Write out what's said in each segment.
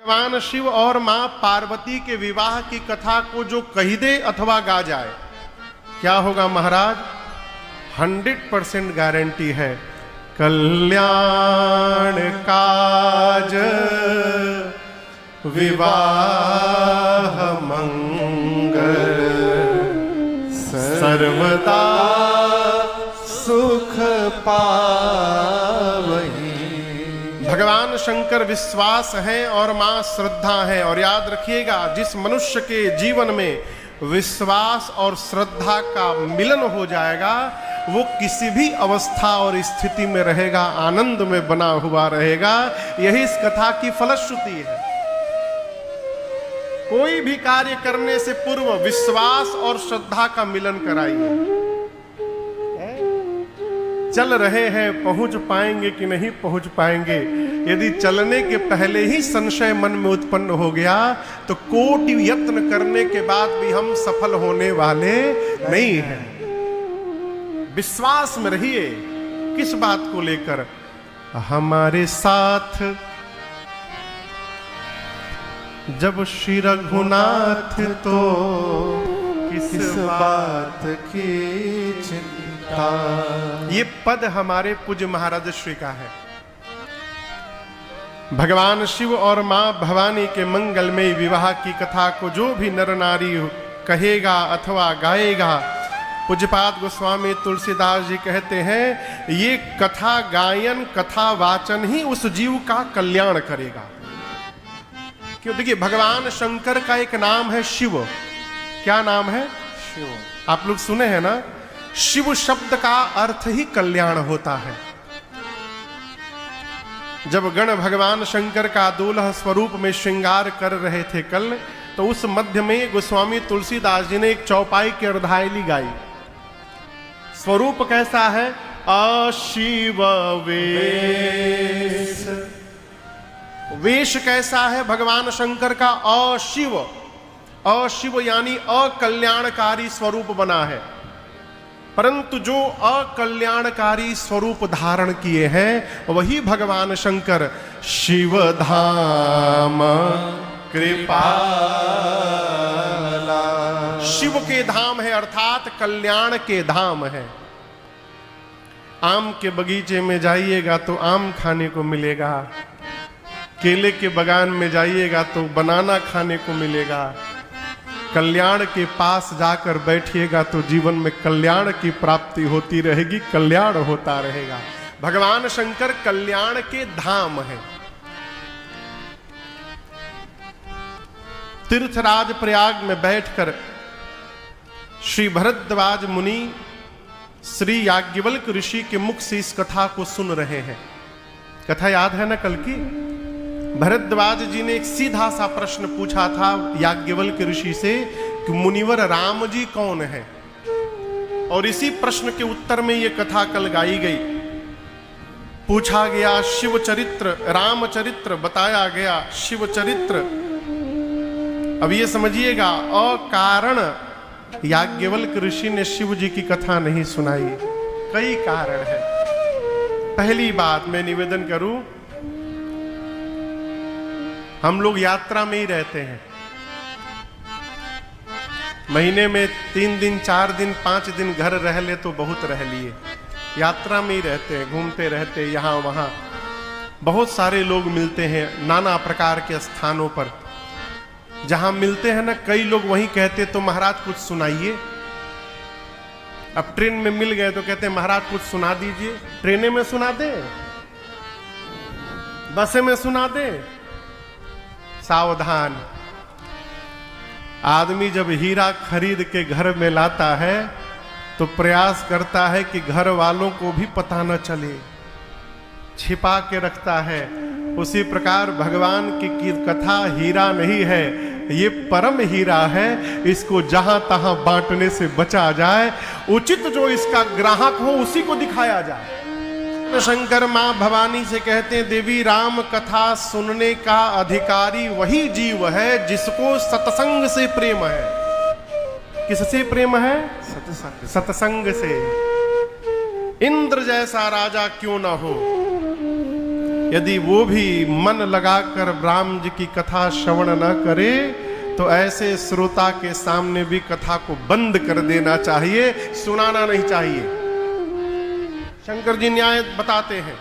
भगवान शिव और मां पार्वती के विवाह की कथा को जो कही दे अथवा गा जाए, क्या होगा महाराज? 100% गारंटी है। कल्याण काज विवाह मंगल सर्वदा सुख पावही। भगवान शंकर विश्वास है और मां श्रद्धा है। और याद रखिएगा, जिस मनुष्य के जीवन में विश्वास और श्रद्धा का मिलन हो जाएगा, वो किसी भी अवस्था और स्थिति में रहेगा, आनंद में बना हुआ रहेगा। यही इस कथा की फलश्रुति है। कोई भी कार्य करने से पूर्व विश्वास और श्रद्धा का मिलन कराइए। चल रहे हैं, पहुंच पाएंगे कि नहीं पहुंच पाएंगे, यदि चलने के पहले ही संशय मन में उत्पन्न हो गया तो कोटि यत्न करने के बाद भी हम सफल होने वाले नहीं हैं। विश्वास में रहिए। किस बात को लेकर? हमारे साथ जब श्री रघुनाथ तो किस बात की चिंता। ये पद हमारे पूज्य महाराज श्री का है। भगवान शिव और मां भवानी के मंगलमय विवाह की कथा को जो भी नर नारी कहेगा अथवा गाएगा, पूज्यपाद गोस्वामी तुलसीदास जी कहते हैं, ये कथा गायन कथा वाचन ही उस जीव का कल्याण करेगा। क्यों? देखिए, भगवान शंकर का एक नाम है शिव। क्या नाम है? शिव। आप लोग सुने हैं ना? शिव शब्द का अर्थ ही कल्याण होता है। जब गण भगवान शंकर का दुल्हा स्वरूप में श्रृंगार कर रहे थे कल, तो उस मध्य में गोस्वामी तुलसीदास जी ने एक चौपाई की अर्धायली गाई। स्वरूप कैसा है? अशिव वेश। वेश कैसा है भगवान शंकर का? अशिव। अशिव यानी अकल्याणकारी स्वरूप बना है। परंतु जो अकल्याणकारी स्वरूप धारण किए हैं, वही भगवान शंकर शिव धाम कृपाला। शिव के धाम है, अर्थात कल्याण के धाम है। आम के बगीचे में जाइएगा तो आम खाने को मिलेगा, केले के बागान में जाइएगा तो बनाना खाने को मिलेगा। कल्याण के पास जाकर बैठिएगा तो जीवन में कल्याण की प्राप्ति होती रहेगी, कल्याण होता रहेगा। भगवान शंकर कल्याण के धाम है। तीर्थराज प्रयाग में बैठकर श्री भरद्वाज मुनि श्री याज्ञवल्क्य ऋषि के मुख से इस कथा को सुन रहे हैं। कथा याद है ना कल की? भरद्वाज जी ने एक सीधा सा प्रश्न पूछा था याज्ञवल्क्य ऋषि से कि मुनिवर राम जी कौन है? और इसी प्रश्न के उत्तर में यह कथा कल गाई गई। पूछा गया शिव चरित्र, रामचरित्र बताया गया, शिव चरित्र। अब ये समझिएगा, अकारण याज्ञवल्क्य ऋषि ने शिव जी की कथा नहीं सुनाई। कई कारण है। पहली बात मैं निवेदन करूं, हम लोग यात्रा में ही रहते हैं। महीने में 3 दिन 4 दिन 5 दिन घर रह ले तो बहुत रह लिए। यात्रा में ही रहते हैं, घूमते रहते हैं यहाँ वहाँ। बहुत सारे लोग मिलते हैं नाना प्रकार के स्थानों पर। जहां मिलते हैं ना, कई लोग वहीं कहते तो महाराज कुछ सुनाइए। अब ट्रेन में मिल गए तो कहते हैं महाराज कुछ सुना दीजिए। ट्रेने में सुना दे, बसें में सुना दे। सावधान। आदमी जब हीरा खरीद के घर में लाता है तो प्रयास करता है कि घर वालों को भी पता न चले, छिपा के रखता है। उसी प्रकार भगवान की कथा हीरा नहीं है, ये परम हीरा है। इसको जहां तहां बांटने से बचा जाए। उचित जो इसका ग्राहक हो उसी को दिखाया जाए। शंकर मां भवानी से कहते हैं, देवी राम कथा सुनने का अधिकारी वही जीव है जिसको सत्संग से प्रेम है। किससे प्रेम है? सत्संग। सत्संग से। इंद्र जैसा राजा क्यों ना हो, यदि वो भी मन लगाकर राम जी की कथा श्रवण न करे तो ऐसे श्रोता के सामने भी कथा को बंद कर देना चाहिए, सुनाना नहीं चाहिए। शंकर जी न्याय बताते हैं।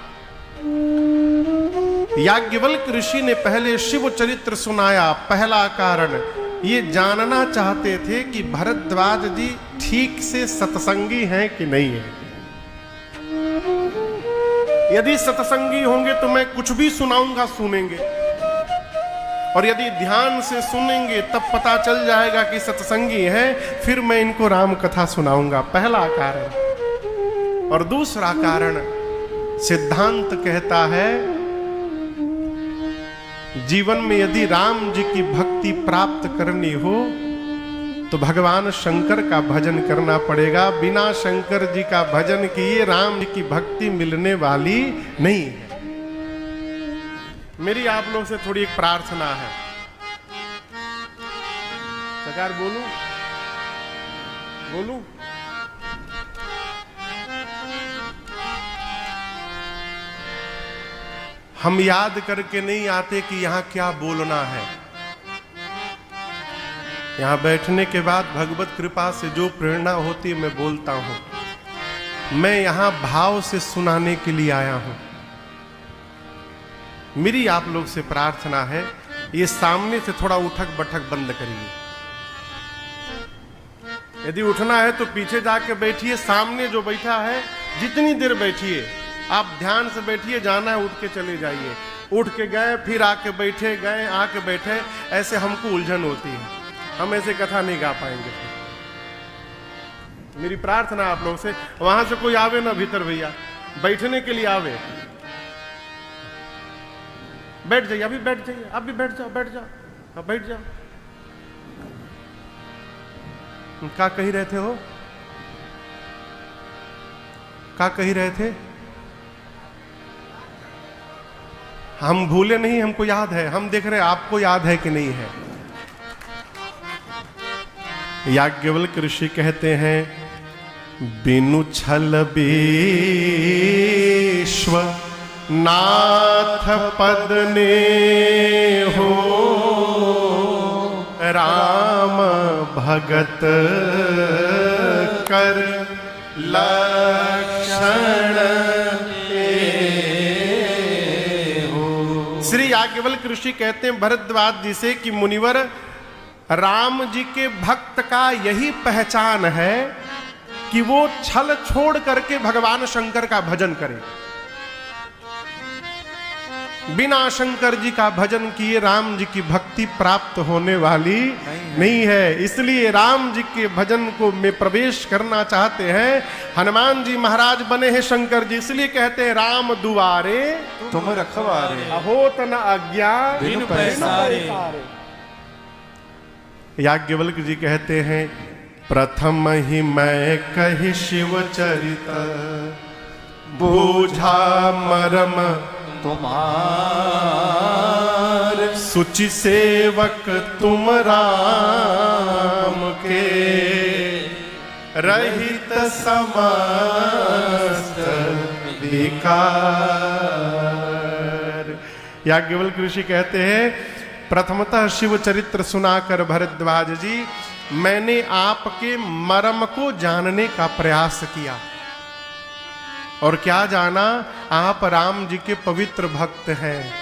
याज्ञवल्क्य ऋषि ने पहले शिव चरित्र सुनाया। पहला कारण ये जानना चाहते थे कि भरद्वाज जी ठीक से सत्संगी हैं कि नहीं है। यदि सत्संगी होंगे तो मैं कुछ भी सुनाऊंगा, सुनेंगे, और यदि ध्यान से सुनेंगे तब पता चल जाएगा कि सत्संगी हैं, फिर मैं इनको राम कथा सुनाऊंगा। पहला कारण। और दूसरा कारण, सिद्धांत कहता है जीवन में यदि राम जी की भक्ति प्राप्त करनी हो तो भगवान शंकर का भजन करना पड़ेगा। बिना शंकर जी का भजन किए राम जी की भक्ति मिलने वाली नहीं है। मेरी आप लोग से थोड़ी एक प्रार्थना है। सरकार बोलूं? बोलूं? हम याद करके नहीं आते कि यहां क्या बोलना है। यहां बैठने के बाद भगवत कृपा से जो प्रेरणा होती है मैं बोलता हूं। मैं यहां भाव से सुनाने के लिए आया हूं। मेरी आप लोग से प्रार्थना है, ये सामने से थोड़ा उठक बैठक बंद करिए। यदि उठना है तो पीछे जाके बैठिए। सामने जो बैठा है जितनी देर बैठिए, आप ध्यान से बैठिए। जाना है उठ के चले जाइए। उठ के गए, फिर आके बैठे, गए आके बैठे, ऐसे हमको उलझन होती है। हम ऐसे कथा नहीं गा पाएंगे। मेरी प्रार्थना आप लोग से, वहां से कोई आवे ना भीतर भैया, बैठने के लिए आवे। बैठ जाइए, अभी बैठ जाइए, अभी बैठ जाओ, बैठ जाओ, हाँ बैठ जाओ। क्या कही रहे थे हो? क्या कही रहे थे? हम भूले नहीं, हमको याद है। हम देख रहे आपको याद है कि नहीं है। याज्ञवल्क्य ऋषि कहते हैं, बिनु छल विश्व नाथ पद ने हो, राम भगत कर लक्षण हो। श्री याज्ञवल्क्य ऋषि कहते हैं भरद्वाज जी से कि मुनिवर, राम जी के भक्त का यही पहचान है कि वो छल छोड़ करके भगवान शंकर का भजन करे। बिना शंकर जी का भजन किए राम जी की भक्ति प्राप्त होने वाली नहीं है। इसलिए राम जी के भजन को में प्रवेश करना चाहते हैं। हनुमान जी महाराज बने हैं शंकर जी, इसलिए कहते हैं राम दुआरे तुम रखवारे, अहोत न आज्ञा बिनु पैसारे। याज्ञवल्क्य जी कहते हैं, प्रथम ही मैं कही शिव चरित, बूझा मरम तुम्हार, सुचि सेवक तुम राम के, रहित समस्त विकार। याज्ञवल्क्य ऋषि कहते हैं, प्रथमतः शिव चरित्र सुनाकर भरद्वाज जी मैंने आपके मर्म को जानने का प्रयास किया। और क्या जाना? आप राम जी के पवित्र भक्त हैं।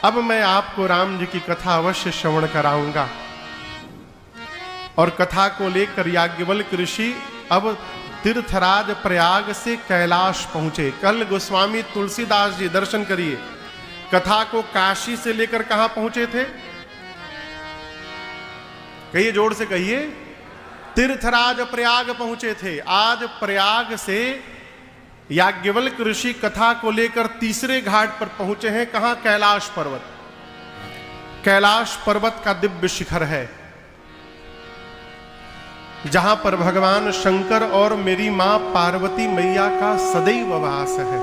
अब मैं आपको राम जी की कथा अवश्य श्रवण कराऊंगा। और कथा को लेकर याज्ञवल्क्य ऋषि अब तीर्थराज प्रयाग से कैलाश पहुंचे। कल गोस्वामी तुलसीदास जी, दर्शन करिए, कथा को काशी से लेकर कहां पहुंचे थे? कहिए, जोर से कहिए। तीर्थराज प्रयाग पहुंचे थे। आज प्रयाग से याज्ञवल्क्य ऋषि कथा को लेकर तीसरे घाट पर पहुंचे हैं। कहां? कैलाश पर्वत। कैलाश पर्वत का दिव्य शिखर है, जहां पर भगवान शंकर और मेरी मां पार्वती मैया का सदैव वास है।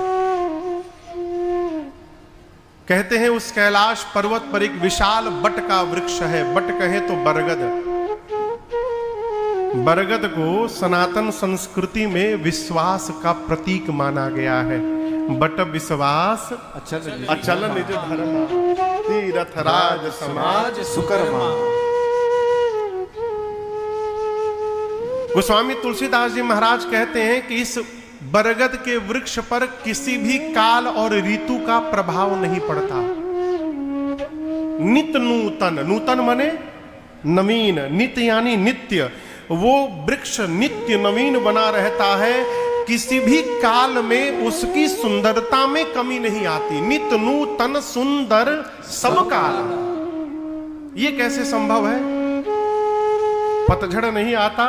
कहते हैं उस कैलाश पर्वत पर एक विशाल बट का वृक्ष है। बट कहे तो बरगद। बरगद को सनातन संस्कृति में विश्वास का प्रतीक माना गया है। बट विश्वास अचल अचल निज धर्मा, तीरथ राज समाज सुकर्मा। गोस्वामी तुलसीदास जी महाराज कहते हैं कि इस बरगद के वृक्ष पर किसी भी काल और ऋतु का प्रभाव नहीं पड़ता। नित नूतन, नूतन माने नवीन, नित्य यानी नित्य, वो वृक्ष नित्य नवीन बना रहता है, किसी भी काल में उसकी सुंदरता में कमी नहीं आती। नित्य नूतन सुंदर सब काल। ये कैसे संभव है? पतझड़ नहीं आता,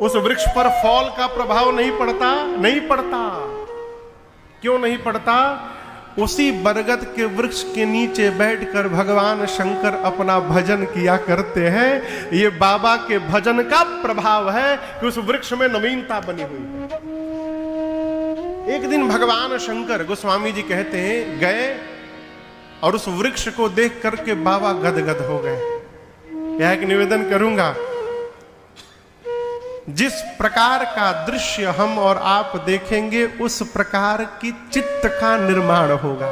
उस वृक्ष पर फॉल का प्रभाव नहीं पड़ता, नहीं पड़ता। क्यों नहीं पड़ता? उसी बरगद के वृक्ष के नीचे बैठकर भगवान शंकर अपना भजन किया करते हैं। ये बाबा के भजन का प्रभाव है कि उस वृक्ष में नवीनता बनी हुई है। एक दिन भगवान शंकर, गोस्वामी जी कहते हैं, गए और उस वृक्ष को देख करके बाबा गदगद हो गए। यह एक निवेदन करूंगा, जिस प्रकार का दृश्य हम और आप देखेंगे उस प्रकार की चित्त का निर्माण होगा।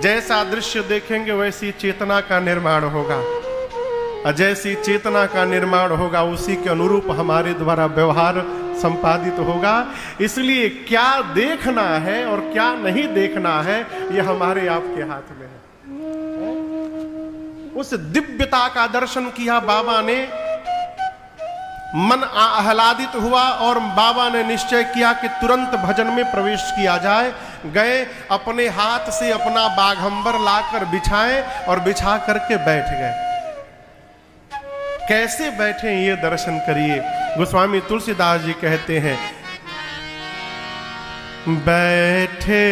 जैसा दृश्य देखेंगे वैसी चेतना का निर्माण होगा, और जैसी चेतना का निर्माण होगा उसी के अनुरूप हमारे द्वारा व्यवहार संपादित होगा। इसलिए क्या देखना है और क्या नहीं देखना है, यह हमारे आपके हाथ में है। उस दिव्यता का दर्शन किया बाबा ने, मन आह्लादित हुआ और बाबा ने निश्चय किया कि तुरंत भजन में प्रवेश किया जाए। गए, अपने हाथ से अपना बाघंबर लाकर बिछाए और बिछा करके बैठ गए। कैसे बैठे ये दर्शन करिए। गोस्वामी तुलसीदास जी कहते हैं, बैठे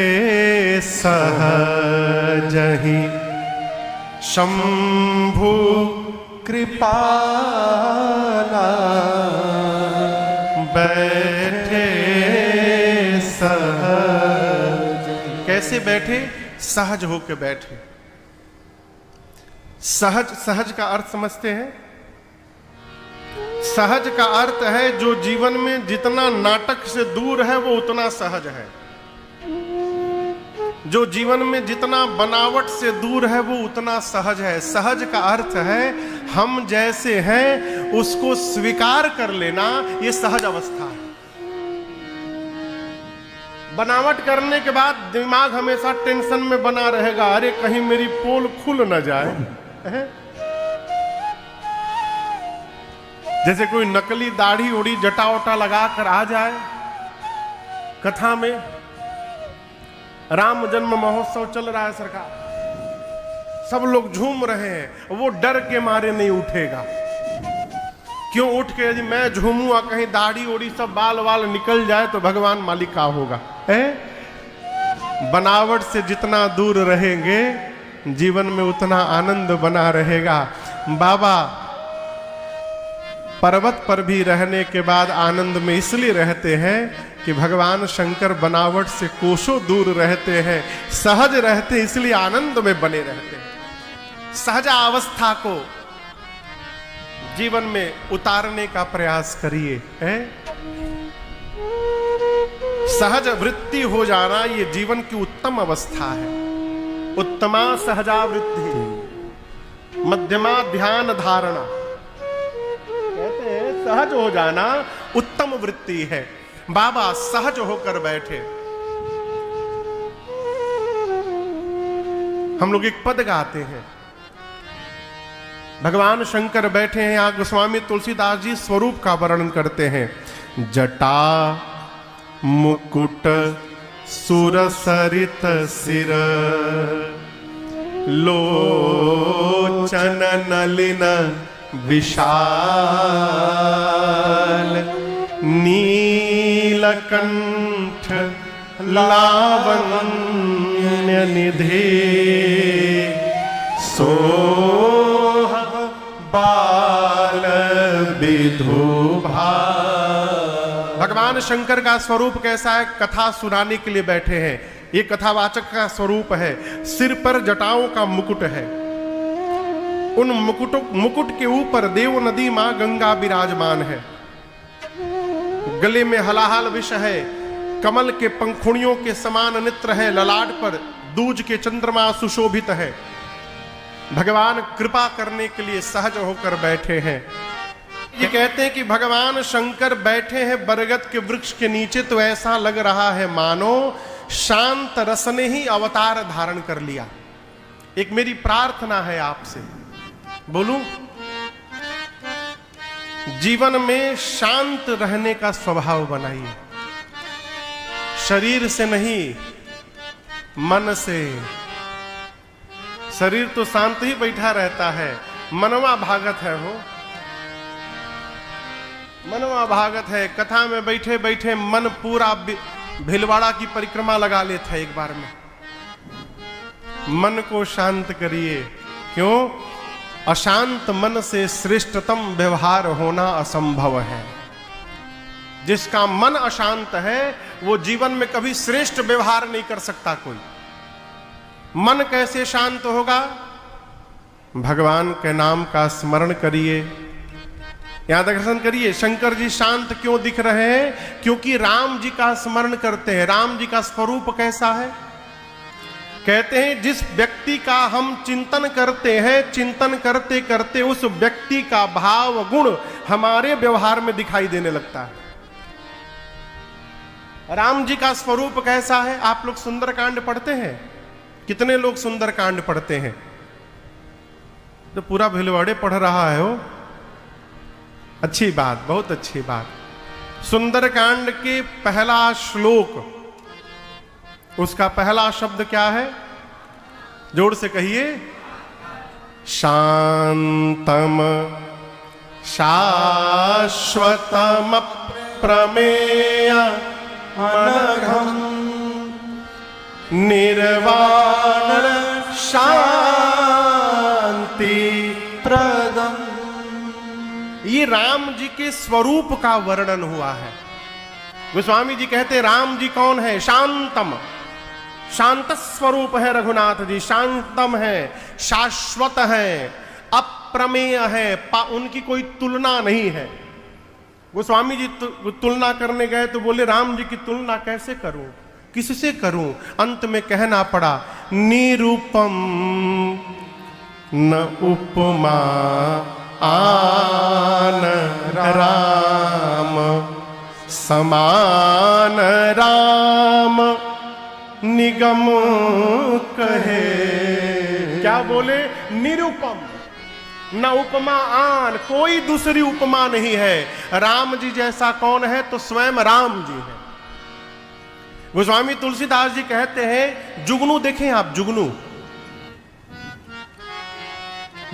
सहज ही शंभु कृपाला, बैठे सहज। कैसे बैठे? सहज होकर बैठे। सहज, सहज का अर्थ समझते हैं? सहज का अर्थ है जो जीवन में जितना नाटक से दूर है वो उतना सहज है। जो जीवन में जितना बनावट से दूर है वो उतना सहज है। सहज का अर्थ है हम जैसे हैं उसको स्वीकार कर लेना, ये सहज अवस्था है। बनावट करने के बाद दिमाग हमेशा टेंशन में बना रहेगा, अरे कहीं मेरी पोल खुल न जाए। जैसे कोई नकली दाढ़ी उड़ी जटा वटा लगा कर आ जाए कथा में, राम जन्म महोत्सव चल रहा है सरकार, सब लोग झूम रहे हैं, वो डर के मारे नहीं उठेगा। क्यों उठ के यदि मैं झूमूंगा कहीं दाढ़ी ओढ़ी सब बाल वाल निकल जाए तो भगवान मालिक का होगा। बनावट से जितना दूर रहेंगे जीवन में उतना आनंद बना रहेगा। बाबा पर्वत पर भी रहने के बाद आनंद में इसलिए रहते हैं कि भगवान शंकर बनावट से कोसों दूर रहते हैं, सहज रहते हैं, इसलिए आनंद में बने रहते हैं। सहजा अवस्था को जीवन में उतारने का प्रयास करिए। सहज वृत्ति हो जाना ये जीवन की उत्तम अवस्था है। उत्तमा सहजा वृत्ति, मध्यमा ध्यान धारणा, कहते हैं सहज हो जाना उत्तम वृत्ति है। बाबा सहज होकर बैठे। हम लोग एक पद गाते हैं, भगवान शंकर बैठे हैं, यहां गोस्वामी तुलसीदास जी स्वरूप का वर्णन करते हैं। जटा मुकुट सुरसरित सिर, लोचन नलिन विशाल, नीलकंठ लावण्य निधि, सोह बाल विधुभा। भगवान शंकर का स्वरूप कैसा है? कथा सुनाने के लिए बैठे हैं। ये कथावाचक का स्वरूप है। सिर पर जटाओं का मुकुट है, उन मुकुट के ऊपर देव नदी मां गंगा विराजमान है। गले में हलाहल विष है, कमल के पंखुड़ियों के समान नेत्र है, ललाट पर दूज के चंद्रमा सुशोभित है। भगवान कृपा करने के लिए सहज होकर बैठे हैं। ये कहते हैं कि भगवान शंकर बैठे हैं बरगद के वृक्ष के नीचे, तो ऐसा लग रहा है मानो शांत रस ने ही अवतार धारण कर लिया। एक मेरी प्रार्थना है आपसे, बोलूं, जीवन में शांत रहने का स्वभाव बनाइए, शरीर से नहीं मन से। शरीर तो शांत ही बैठा रहता है, मनवा भागत है, वो मनवा भागत है। कथा में बैठे बैठे मन पूरा भिलवाड़ा की परिक्रमा लगा लेता है एक बार में। मन को शांत करिए, क्यों? अशांत मन से श्रेष्ठतम व्यवहार होना असंभव है। जिसका मन अशांत है वो जीवन में कभी श्रेष्ठ व्यवहार नहीं कर सकता कोई। मन कैसे शांत होगा? भगवान के नाम का स्मरण करिए, यहां दर्शन करिए। शंकर जी शांत क्यों दिख रहे हैं? क्योंकि राम जी का स्मरण करते हैं। राम जी का स्वरूप कैसा है? कहते हैं जिस व्यक्ति का हम चिंतन करते हैं, चिंतन करते करते उस व्यक्ति का भाव गुण हमारे व्यवहार में दिखाई देने लगता है। राम जी का स्वरूप कैसा है? आप लोग सुंदरकांड पढ़ते हैं? कितने लोग सुंदरकांड पढ़ते हैं? तो पूरा भिलवाड़े पढ़ रहा है वो। अच्छी बात, बहुत अच्छी बात। सुंदरकांड के पहला श्लोक, उसका पहला शब्द क्या है? जोर से कहिए, शांतम शाश्वतम प्रमेय अनघम निर्वाण शांति प्रदम। ये राम जी के स्वरूप का वर्णन हुआ है। गोस्वामी जी कहते हैं राम जी कौन है? शांतम, शांत स्वरूप है रघुनाथ जी। शांतम है, शाश्वत है, अप्रमेय है, उनकी कोई तुलना नहीं है। गोस्वामी जी तुलना करने गए तो बोले राम जी की तुलना कैसे करूं, किससे करूं? अंत में कहना पड़ा निरूपम न उपमा आन राम समान राम निगम कहे। क्या बोले? निरूपम, न उपमा आन, कोई दूसरी उपमा नहीं है। राम जी जैसा कौन है? तो स्वयं राम जी है। गोस्वामी तुलसीदास जी कहते हैं जुगनू देखें आप, जुगनू,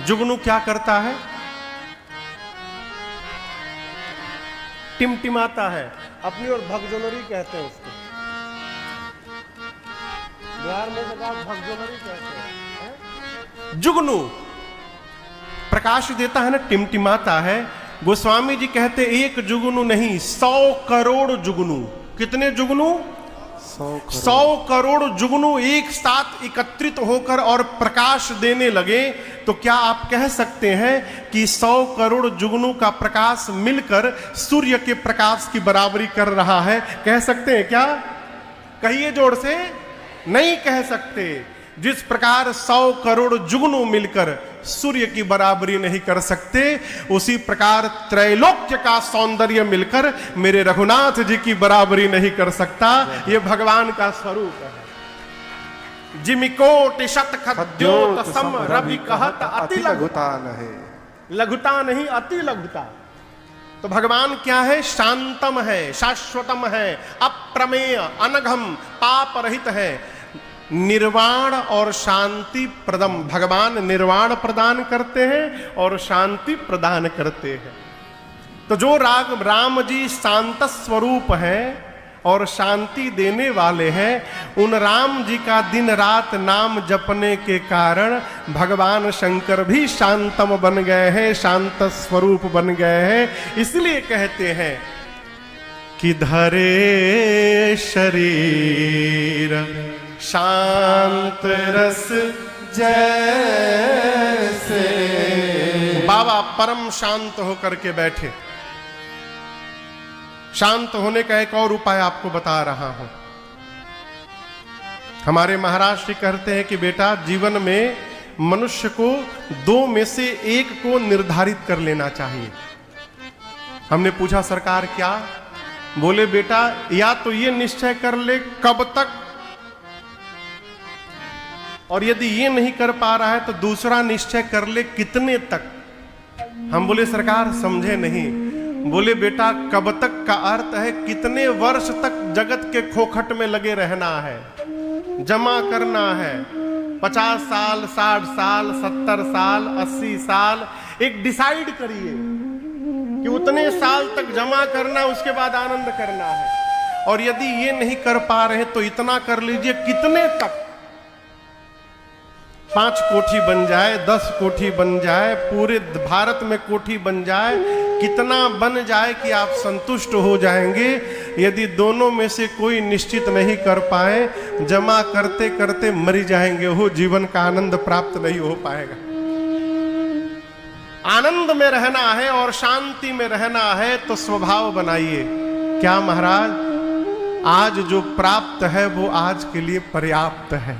जुगनू क्या करता है? टिमटिमाता है, अपनी ओर भगजोनरी कहते हैं उसको। बिहार में भगजोनरी कहते हैं। जुगनू प्रकाश देता है ना, टिमटिमाता है। गोस्वामी जी कहते एक जुगनू नहीं, 100 करोड़ जुगनू। कितने जुगनू? 100 करोड़ जुगनू एक साथ एकत्रित होकर और प्रकाश देने लगे। तो क्या आप कह सकते हैं कि 100 करोड़ जुगनू का प्रकाश मिलकर सूर्य के प्रकाश की बराबरी कर रहा है? कह सकते हैं क्या? कहिए जोर से। नहीं कह सकते। जिस प्रकार 100 करोड़ जुगनू मिलकर सूर्य की बराबरी नहीं कर सकते, उसी प्रकार त्रैलोक्य का सौंदर्य मिलकर मेरे रघुनाथ जी की बराबरी नहीं कर सकता। ये भगवान का स्वरूप है। जिमिकोटि शत खद्योत सम रवि कहत अति लघुता नहीं, लघुता नहीं अति लघुता। तो भगवान क्या है? शांतम है, शाश्वतम है, अप्रमेय, अनघम, पाप रहित है, निर्वाण और शांति प्रदम। भगवान निर्वाण प्रदान करते हैं और शांति प्रदान करते हैं। तो जो राम जी शांत स्वरूप है और शांति देने वाले हैं, उन राम जी का दिन रात नाम जपने के कारण भगवान शंकर भी शांतम बन गए हैं, शांत स्वरूप बन गए हैं। इसलिए कहते हैं कि धरे शरीर शांत रस जैसे। बाबा परम शांत होकर के बैठे। शांत होने का एक और उपाय आपको बता रहा हूं। हमारे महाराज श्री कहते हैं कि बेटा, जीवन में मनुष्य को दो में से एक को निर्धारित कर लेना चाहिए। हमने पूछा सरकार क्या? बोले बेटा, या तो ये निश्चय कर ले कब तक, और यदि ये नहीं कर पा रहा है तो दूसरा निश्चय कर ले कितने तक। हम बोले सरकार समझे नहीं। बोले बेटा, कब तक का अर्थ है कितने वर्ष तक जगत के खोखट में लगे रहना है, जमा करना है। 50 साल, 60 साल, 70 साल, 80 साल, एक डिसाइड करिए कि उतने साल तक जमा करना, उसके बाद आनंद करना है। और यदि ये नहीं कर पा रहे तो इतना कर लीजिए कितने तक। 5 कोठी बन जाए, 10 कोठी बन जाए, पूरे भारत में कोठी बन जाए, कितना बन जाए कि आप संतुष्ट हो जाएंगे। यदि दोनों में से कोई निश्चित नहीं कर पाए, जमा करते करते मरी जाएंगे, हो जीवन का आनंद प्राप्त नहीं हो पाएगा। आनंद में रहना है और शांति में रहना है तो स्वभाव बनाइए। क्या महाराज, आज जो प्राप्त है वो आज के लिए पर्याप्त है।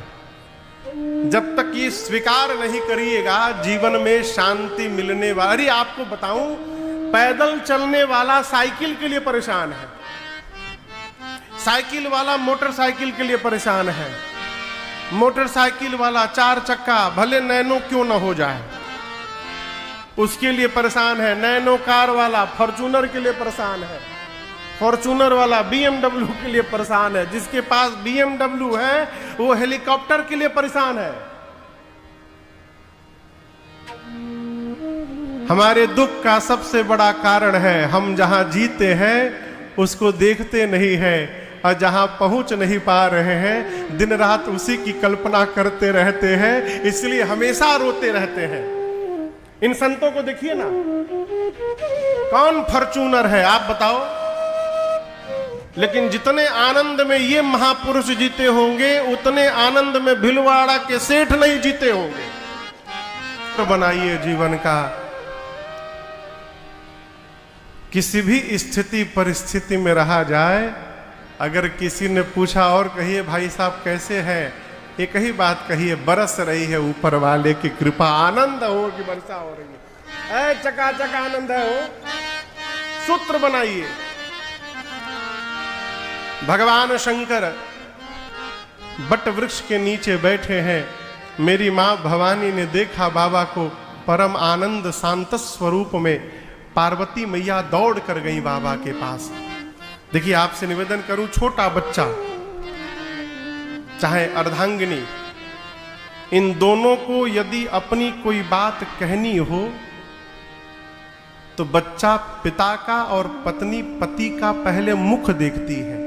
जब तक ये स्वीकार नहीं करिएगा जीवन में शांति मिलने वाली। आपको बताऊं, पैदल चलने वाला साइकिल के लिए परेशान है, साइकिल वाला मोटरसाइकिल के लिए परेशान है, मोटरसाइकिल वाला 4 चक्का भले नैनो क्यों ना हो जाए उसके लिए परेशान है, नैनो कार वाला फॉर्च्यूनर के लिए परेशान है, फॉर्च्यूनर वाला BMW के लिए परेशान है, जिसके पास BMW है वो हेलीकॉप्टर के लिए परेशान है। हमारे दुख का सबसे बड़ा कारण है हम जहां जीते हैं उसको देखते नहीं हैं, और जहां पहुंच नहीं पा रहे हैं दिन रात उसी की कल्पना करते रहते हैं, इसलिए हमेशा रोते रहते हैं। इन संतों को देखिए ना, कौन फॉर्च्यूनर है आप बताओ? लेकिन जितने आनंद में ये महापुरुष जीते होंगे उतने आनंद में भिलवाड़ा के सेठ नहीं जीते होंगे। तो बनाइए जीवन का, किसी भी स्थिति परिस्थिति में रहा जाए। अगर किसी ने पूछा और कहिए भाई साहब कैसे हैं, एक ही बात कहिए, बरस रही है ऊपर वाले की कृपा। आनंद हो कि वर्षा हो रही है, चकाचक आनंद है हो। सूत्र बनाइए। भगवान शंकर बट वृक्ष के नीचे बैठे हैं। मेरी मां भवानी ने देखा बाबा को परम आनंद शांत स्वरूप में। पार्वती मैया दौड़ कर गई बाबा के पास। देखिए, आपसे निवेदन करूं, छोटा बच्चा चाहे अर्धांगिनी, इन दोनों को यदि अपनी कोई बात कहनी हो तो बच्चा पिता का और पत्नी पति का पहले मुख देखती है।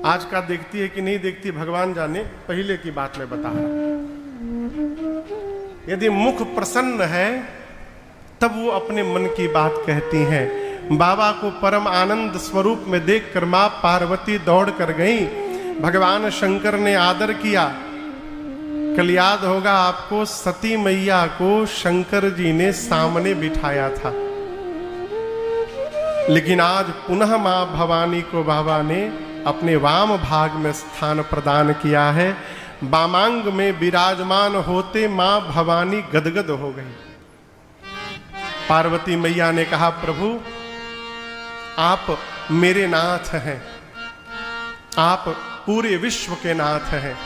आज का देखती है कि नहीं देखती भगवान जाने, पहले की बात मैं बता रहा। यदि मुख प्रसन्न है तब वो अपने मन की बात कहती हैं। बाबा को परम आनंद स्वरूप में देखकर मां पार्वती दौड़ कर गई। भगवान शंकर ने आदर किया। कल याद होगा आपको, सती मैया को शंकर जी ने सामने बिठाया था, लेकिन आज पुनः मां भवानी को बाबा ने अपने वाम भाग में स्थान प्रदान किया है। वामांग में विराजमान होते मां भवानी गदगद हो गई। पार्वती मैया ने कहा, प्रभु आप मेरे नाथ हैं, आप पूरे विश्व के नाथ हैं।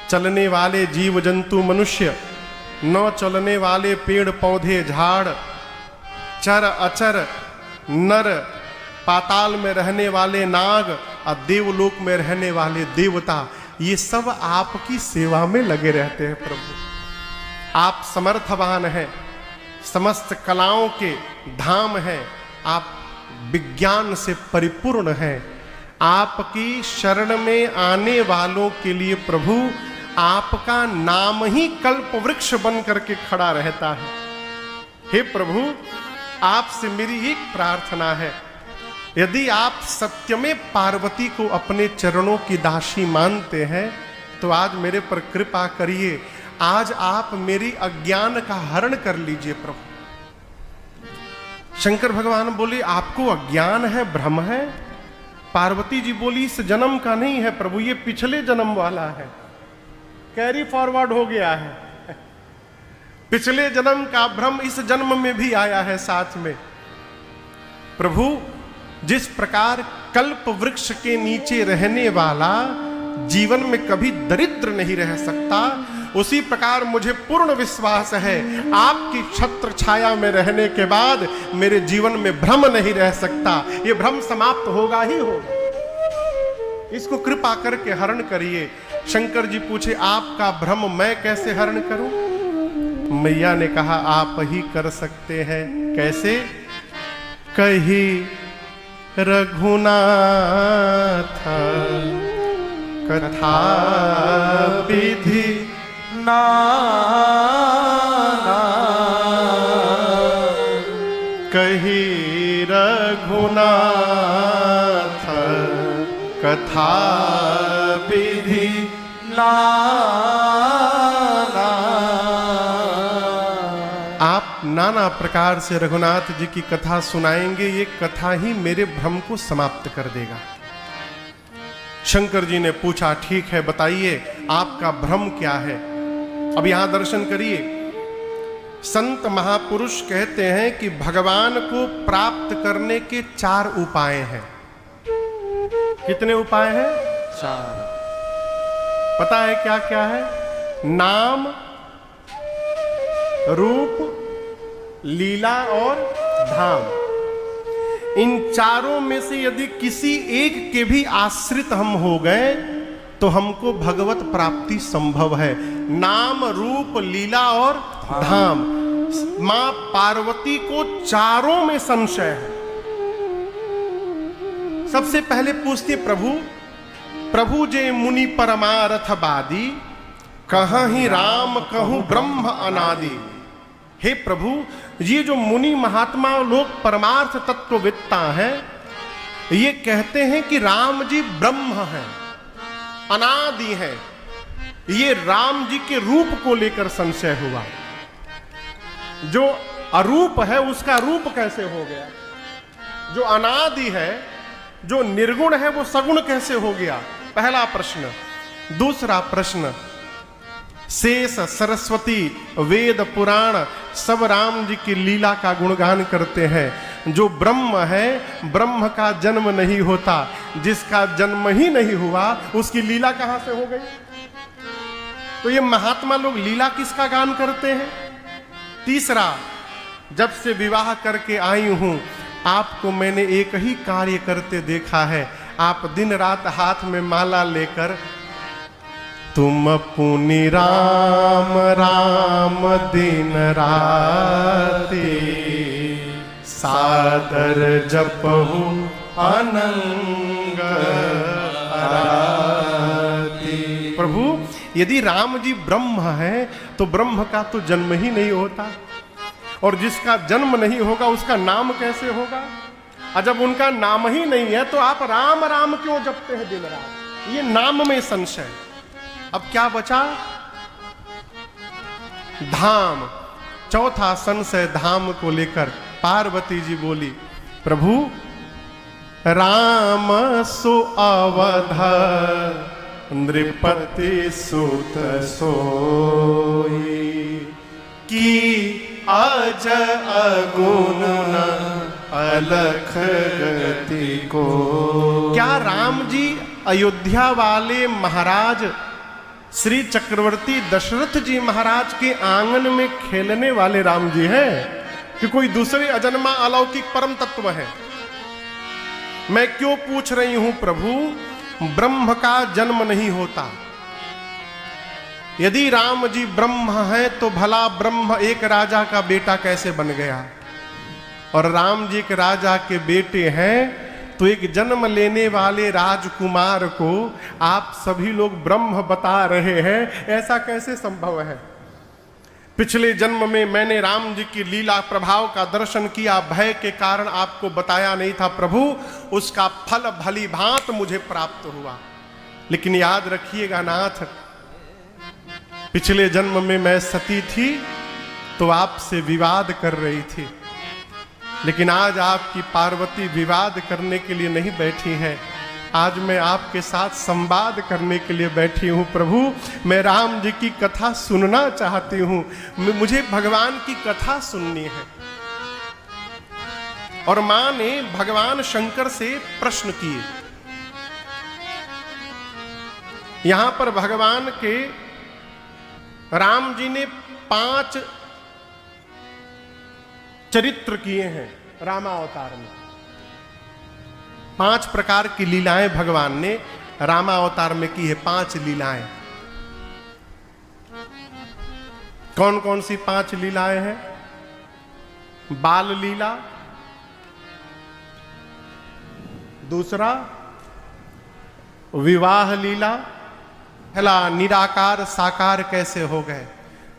चलने वाले जीव जंतु मनुष्य, न चलने वाले पेड़ पौधे झाड़, चर अचर नर, पाताल में रहने वाले नाग और देवलोक में रहने वाले देवता, ये सब आपकी सेवा में लगे रहते हैं। प्रभु आप समर्थवान हैं, समस्त कलाओं के धाम हैं, आप विज्ञान से परिपूर्ण हैं। आपकी शरण में आने वालों के लिए प्रभु आपका नाम ही कल्प वृक्ष बन करके खड़ा रहता है। हे प्रभु, आपसे मेरी एक प्रार्थना है, यदि आप सत्य में पार्वती को अपने चरणों की दासी मानते हैं तो आज मेरे पर कृपा करिए। आज आप मेरी अज्ञान का हरण कर लीजिए प्रभु। शंकर भगवान बोले आपको अज्ञान है, भ्रम है। पार्वती जी बोली इस जन्म का नहीं है प्रभु, ये पिछले जन्म वाला है, कैरी फॉरवर्ड हो गया है। पिछले जन्म का भ्रम इस जन्म में भी आया है साथ में। प्रभु जिस प्रकार कल्प वृक्ष के नीचे रहने वाला जीवन में कभी दरिद्र नहीं रह सकता, उसी प्रकार मुझे पूर्ण विश्वास है आपकी छत्र छाया में रहने के बाद मेरे जीवन में भ्रम नहीं रह सकता, ये भ्रम समाप्त होगा ही होगा। इसको कृपा करके हरण करिए। शंकर जी पूछे आपका भ्रम मैं कैसे हरण करूं? मैया ने कहा आप ही कर सकते हैं। कैसे? कही रघुनाथ कथा विधि नाना, कही रघुनाथ कथा विधि नाना। आप नाना प्रकार से रघुनाथ जी की कथा सुनाएंगे, ये कथा ही मेरे भ्रम को समाप्त कर देगा। शंकर जी ने पूछा ठीक है बताइए आपका भ्रम क्या है। अब यहां दर्शन करिए। संत महापुरुष कहते हैं कि भगवान को प्राप्त करने के 4 उपाय हैं। कितने उपाय हैं? 4। पता है क्या क्या है? नाम, रूप, लीला और धाम। इन चारों में से यदि किसी एक के भी आश्रित हम हो गए तो हमको भगवत प्राप्ति संभव है। नाम, रूप, लीला और धाम। मां पार्वती को चारों में संशय है। सबसे पहले पूछती प्रभु जे मुनि परमारथ बादी, कहाँ ही राम कहूं ब्रह्म अनादि। हे प्रभु, ये जो मुनि महात्मा लोग परमार्थ तत्ववेत्ता हैं, ये कहते हैं कि राम जी ब्रह्म हैं, अनादि हैं। ये राम जी के रूप को लेकर संशय हुआ। जो अरूप है उसका रूप कैसे हो गया? जो अनादि है, जो निर्गुण है, वो सगुण कैसे हो गया? पहला प्रश्न। दूसरा प्रश्न, शेष, सरस्वती, वेद, पुराण सब राम जी की लीला का गुणगान करते हैं। जो ब्रह्म है, ब्रह्म का जन्म नहीं होता। जिसका जन्म ही नहीं हुआ उसकी लीला कहां से हो गई? तो ये महात्मा लोग लीला किसका गान करते हैं? तीसरा, जब से विवाह करके आई हूं आपको मैंने एक ही कार्य करते देखा है। आप दिन रात हाथ में माला लेकर तुम पुनि राम राम दिन राति, सादर जपहु अनंग आरती। प्रभु, यदि राम जी ब्रह्म है तो ब्रह्म का तो जन्म ही नहीं होता, और जिसका जन्म नहीं होगा उसका नाम कैसे होगा? और जब उनका नाम ही नहीं है तो आप राम राम क्यों जपते हैं दिन रात? ये नाम में संशय। अब क्या बचा? धाम। चौथा संशय धाम को लेकर। पार्वती जी बोली प्रभु, राम सो अवध नृपति सुत सोई, की अज अगुण अलख गति को। क्या राम जी अयोध्या वाले महाराज श्री चक्रवर्ती दशरथ जी महाराज के आंगन में खेलने वाले राम जी हैं कि कोई दूसरे अजन्मा अलौकिक परम तत्व है? मैं क्यों पूछ रही हूं प्रभु? ब्रह्म का जन्म नहीं होता। यदि राम जी ब्रह्म है तो भला ब्रह्म एक राजा का बेटा कैसे बन गया? और राम जी के राजा के बेटे हैं तो एक जन्म लेने वाले राजकुमार को आप सभी लोग ब्रह्म बता रहे हैं, ऐसा कैसे संभव है? पिछले जन्म में मैंने राम जी की लीला प्रभाव का दर्शन किया, भय के कारण आपको बताया नहीं था प्रभु, उसका फल भली भांत मुझे प्राप्त हुआ। लेकिन याद रखिएगा नाथ, पिछले जन्म में मैं सती थी तो आपसे विवाद कर रही थी। लेकिन आज आपकी पार्वती विवाद करने के लिए नहीं बैठी है, आज मैं आपके साथ संवाद करने के लिए बैठी हूँ। प्रभु, मैं राम जी की कथा सुनना चाहती हूँ, मुझे भगवान की कथा सुननी है। और मां ने भगवान शंकर से प्रश्न किए। यहां पर भगवान के राम जी ने 5 चरित्र किए हैं रामावतार में। 5 प्रकार की लीलाएं भगवान ने रामावतार में की है। 5 लीलाएं। कौन कौन सी 5 लीलाएं हैं? बाल लीला, दूसरा विवाह लीला, पहला निराकार साकार कैसे हो गए,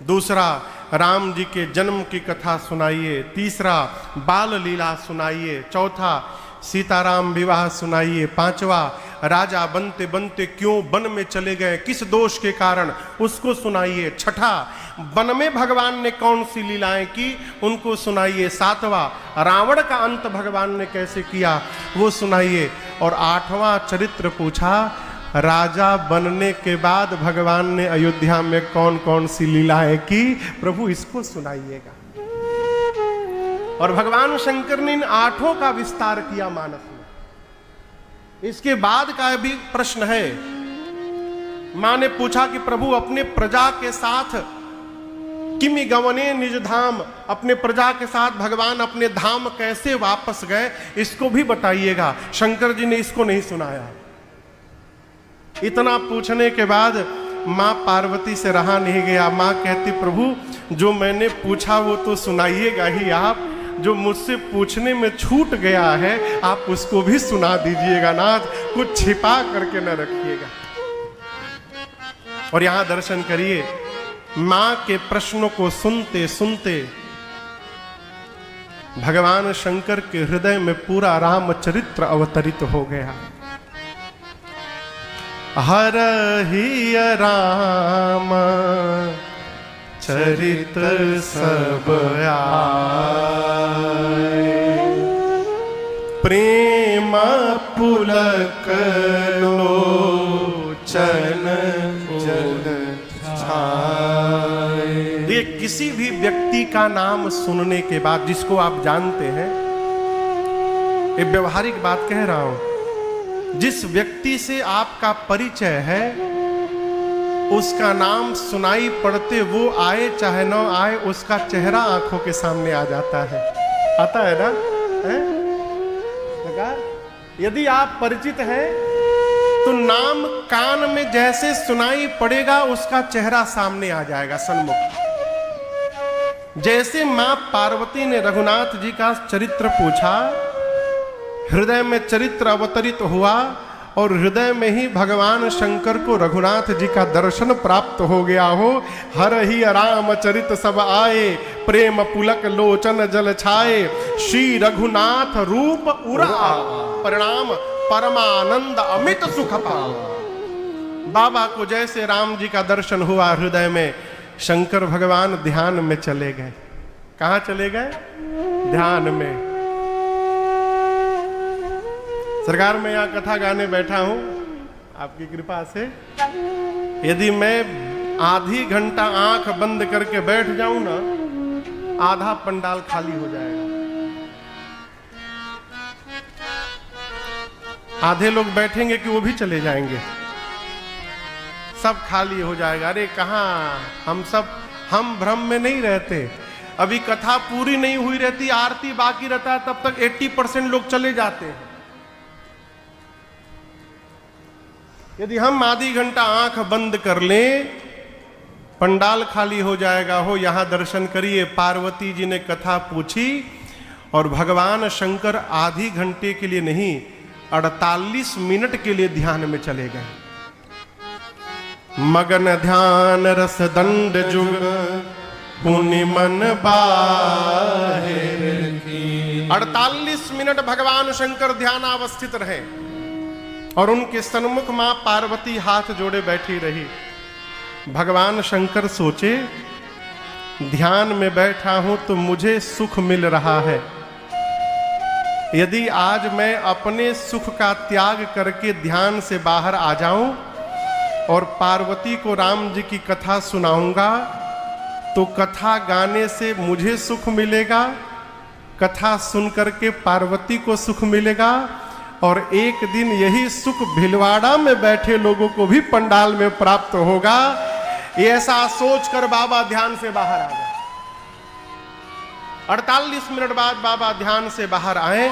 दूसरा राम जी के जन्म की कथा सुनाइए, तीसरा बाल लीला सुनाइए, चौथा सीताराम विवाह सुनाइए, पांचवा राजा बनते बनते क्यों वन में चले गए, किस दोष के कारण, उसको सुनाइए, छठा वन में भगवान ने कौन सी लीलाएं की उनको सुनाइए, सातवां रावण का अंत भगवान ने कैसे किया वो सुनाइए, और 8वां चरित्र पूछा राजा बनने के बाद भगवान ने अयोध्या में कौन कौन सी लीलाएं की, प्रभु इसको सुनाइएगा। और भगवान शंकर ने इन 8 का विस्तार किया मानस में। इसके बाद का भी प्रश्न है। मां ने पूछा कि प्रभु अपने प्रजा के साथ किमि गवने निज धाम, अपने प्रजा के साथ भगवान अपने धाम कैसे वापस गए, इसको भी बताइएगा। शंकर जी ने इसको नहीं सुनाया। इतना पूछने के बाद मां पार्वती से रहा नहीं गया। मां कहती प्रभु जो मैंने पूछा वो तो सुनाइएगा ही आप, जो मुझसे पूछने में छूट गया है आप उसको भी सुना दीजिएगा नाथ, कुछ छिपा करके न रखिएगा। और यहां दर्शन करिए, मां के प्रश्नों को सुनते सुनते भगवान शंकर के हृदय में पूरा रामचरित्र अवतरित हो गया। हर ही राम चरित सब आए, प्रेम पुलक लोचन जल छाए। ये किसी भी व्यक्ति का नाम सुनने के बाद, जिसको आप जानते हैं, ये व्यवहारिक बात कह रहा हूं, जिस व्यक्ति से आपका परिचय है उसका नाम सुनाई पड़ते वो आए चाहे न आए, उसका चेहरा आंखों के सामने आ जाता है। आता है ना? यदि आप परिचित हैं तो नाम कान में जैसे सुनाई पड़ेगा उसका चेहरा सामने आ जाएगा सन्मुख। जैसे मां पार्वती ने रघुनाथ जी का चरित्र पूछा, हृदय में चरित्र अवतरित हुआ और हृदय में ही भगवान शंकर को रघुनाथ जी का दर्शन प्राप्त हो गया हो। हर ही राम चरित सब आए, प्रेम पुलक लोचन जल छाए, श्री रघुनाथ रूप उरा परिणाम परमानंद अमित सुख पाओ। बाबा को जैसे राम जी का दर्शन हुआ, हृदय में शंकर भगवान ध्यान में चले गए। कहां चले गए? ध्यान में। सरकार मैं यहाँ कथा गाने बैठा हूं, आपकी कृपा से यदि मैं आधी घंटा आंख बंद करके बैठ जाऊं ना, आधा पंडाल खाली हो जाएगा। आधे लोग बैठेंगे कि वो भी चले जाएंगे, सब खाली हो जाएगा। अरे कहाँ हम भ्रम में नहीं रहते। अभी कथा पूरी नहीं हुई रहती, आरती बाकी रहता है, तब तक 80% लोग चले जाते हैं। यदि हम आधी घंटा आंख बंद कर लें, पंडाल खाली हो जाएगा। हो यहां दर्शन करिए, पार्वती जी ने कथा पूछी और भगवान शंकर आधी घंटे के लिए नहीं 48 मिनट के लिए ध्यान में चले गए। मगन ध्यान रस दंड जुग पुनि मन बाहिर की। 48 मिनट भगवान शंकर ध्यानावस्थित रहे और उनके सन्मुख मां पार्वती हाथ जोड़े बैठी रही। भगवान शंकर सोचे, ध्यान में बैठा हूं तो मुझे सुख मिल रहा है, यदि आज मैं अपने सुख का त्याग करके ध्यान से बाहर आ जाऊं और पार्वती को राम जी की कथा सुनाऊंगा तो कथा गाने से मुझे सुख मिलेगा, कथा सुन करके पार्वती को सुख मिलेगा और एक दिन यही सुख भिलवाड़ा में बैठे लोगों को भी पंडाल में प्राप्त होगा। ऐसा सोचकर बाबा ध्यान से बाहर आ गए। 48 मिनट बाद बाबा ध्यान से बाहर आए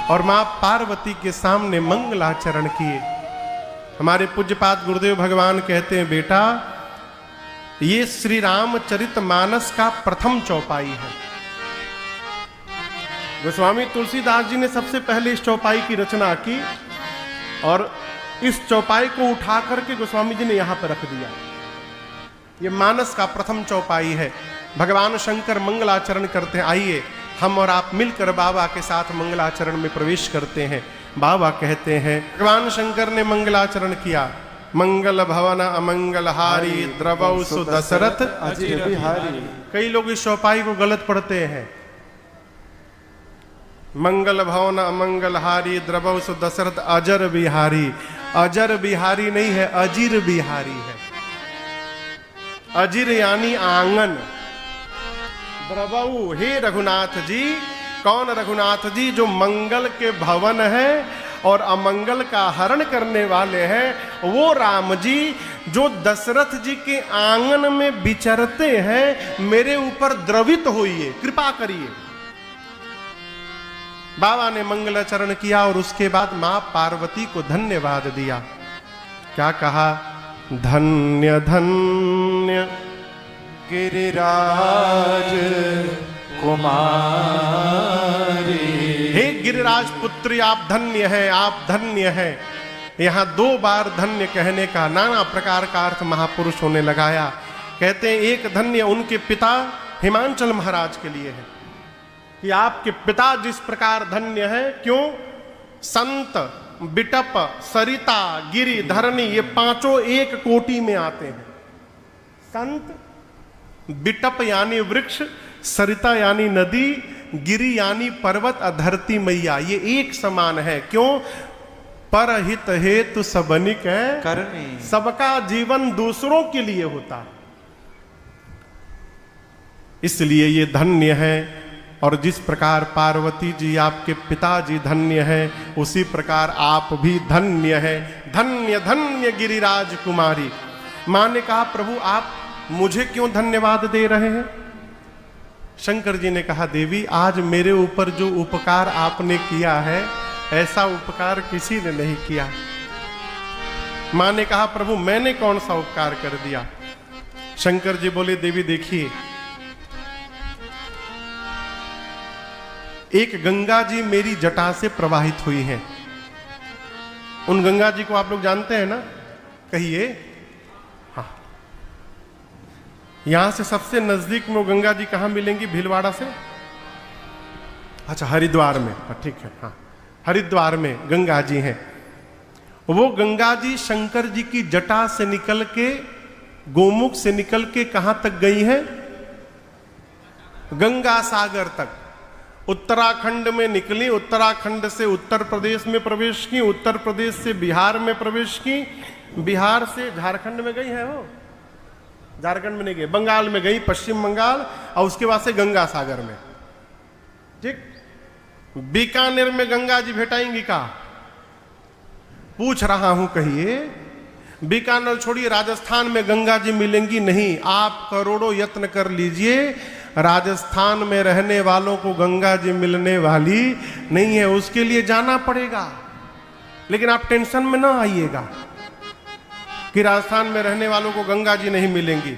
और मां पार्वती के सामने मंगलाचरण किए। हमारे पूज्यपाद गुरुदेव भगवान कहते हैं, बेटा ये श्री रामचरितमानस का प्रथम चौपाई है। गोस्वामी तुलसीदास जी ने सबसे पहले इस चौपाई की रचना की और इस चौपाई को उठा करके गोस्वामी जी ने यहां पर रख दिया। ये मानस का प्रथम चौपाई है। भगवान शंकर मंगलाचरण करते हैं। आइए हम और आप मिलकर बाबा के साथ मंगलाचरण में प्रवेश करते हैं। बाबा कहते हैं, भगवान शंकर ने मंगलाचरण किया। मंगल भवन अमंगलहारी द्रवौ सु दशरथ अजिर बिहारी। कई लोग इस चौपाई को गलत पढ़ते हैं। मंगल भवन अमंगलहारी द्रवौ सु दशरथ अजर बिहारी। अजर बिहारी नहीं है, अजीर बिहारी है। अजीर यानी आंगन। द्रवौ, हे रघुनाथ जी। कौन रघुनाथ जी? जो मंगल के भवन है और अमंगल का हरण करने वाले हैं, वो राम जी जो दशरथ जी के आंगन में विचरते हैं, मेरे ऊपर द्रवित होइए, कृपा करिए। बाबा ने मंगलाचरण किया और उसके बाद मां पार्वती को धन्यवाद दिया। क्या कहा? धन्य धन्य गिरिराज कुमारी। हे गिरिराज पुत्री, आप धन्य हैं, आप धन्य हैं। यहां 2 बार धन्य कहने का नाना प्रकार का अर्थ महापुरुषों ने लगाया। कहते हैं एक धन्य उनके पिता हिमांचल महाराज के लिए है कि आपके पिता जिस प्रकार धन्य है। क्यों? संत, बिटप, सरिता, गिरि, धरणी, ये पांचों एक कोटि में आते हैं। संत, बिटप यानी वृक्ष, सरिता यानी नदी, गिरि यानी पर्वत, धरती मैया, ये एक समान है। क्यों? परहित हेतु सबनिक है करनी। सबका जीवन दूसरों के लिए होता है, इसलिए ये धन्य है। और जिस प्रकार पार्वती जी आपके पिताजी धन्य हैं, उसी प्रकार आप भी धन्य हैं। धन्य धन्य गिरिराज कुमारी। मां ने कहा, प्रभु आप मुझे क्यों धन्यवाद दे रहे हैं? शंकर जी ने कहा, देवी आज मेरे ऊपर जो उपकार आपने किया है, ऐसा उपकार किसी ने नहीं किया। मां ने कहा, प्रभु मैंने कौन सा उपकार कर दिया? शंकर जी बोले, देवी देखिए, एक गंगा जी मेरी जटा से प्रवाहित हुई हैं। उन गंगा जी को आप लोग जानते हैं ना? कहिए। हाँ, यहां से सबसे नजदीक में वो गंगा जी कहां मिलेंगी? भीलवाड़ा से? अच्छा, हरिद्वार में। ठीक है, हाँ, हरिद्वार में गंगा जी हैं। वो गंगा जी शंकर जी की जटा से निकल के, गोमुख से निकल के कहां तक गई हैं? गंगा सागर तक। उत्तराखंड में निकली, उत्तराखंड से उत्तर प्रदेश में प्रवेश की, उत्तर प्रदेश से बिहार में प्रवेश की, बिहार से झारखंड में गई है। वो झारखंड में नहीं गई, बंगाल में गई, पश्चिम बंगाल, और उसके बाद से गंगा सागर में। ठीक, बीकानेर में गंगा जी भेटाएंगी का? पूछ रहा हूं, कहिए। बीकानेर छोड़िए, राजस्थान में गंगा जी मिलेंगी नहीं। आप करोड़ों यत्न कर लीजिए, राजस्थान में रहने वालों को गंगा जी मिलने वाली नहीं है। उसके लिए जाना पड़ेगा। लेकिन आप टेंशन में ना आइएगा कि राजस्थान में रहने वालों को गंगा जी नहीं मिलेंगी।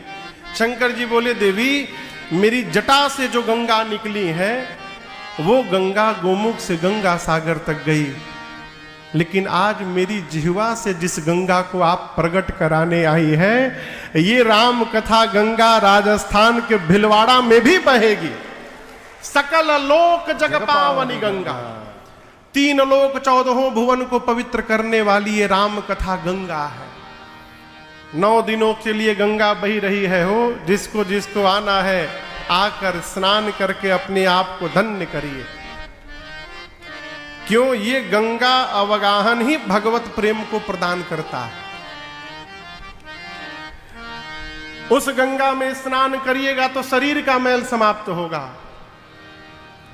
शंकर जी बोले, देवी मेरी जटा से जो गंगा निकली है, वो गंगा गोमुख से गंगा सागर तक गई। लेकिन आज मेरी जिह्वा से जिस गंगा को आप प्रकट कराने आई है, ये राम कथा गंगा राजस्थान के भिलवाड़ा में भी बहेगी। सकल लोक जग पावनी गंगा, 3 लोक 14 भुवन को पवित्र करने वाली ये राम कथा गंगा है। 9 दिनों के लिए गंगा बही रही है। हो जिसको जिसको आना है, आकर स्नान करके अपने आप को धन्य करिए। क्यों? ये गंगा अवगाहन ही भगवत प्रेम को प्रदान करता है। उस गंगा में स्नान करिएगा तो शरीर का मैल समाप्त होगा,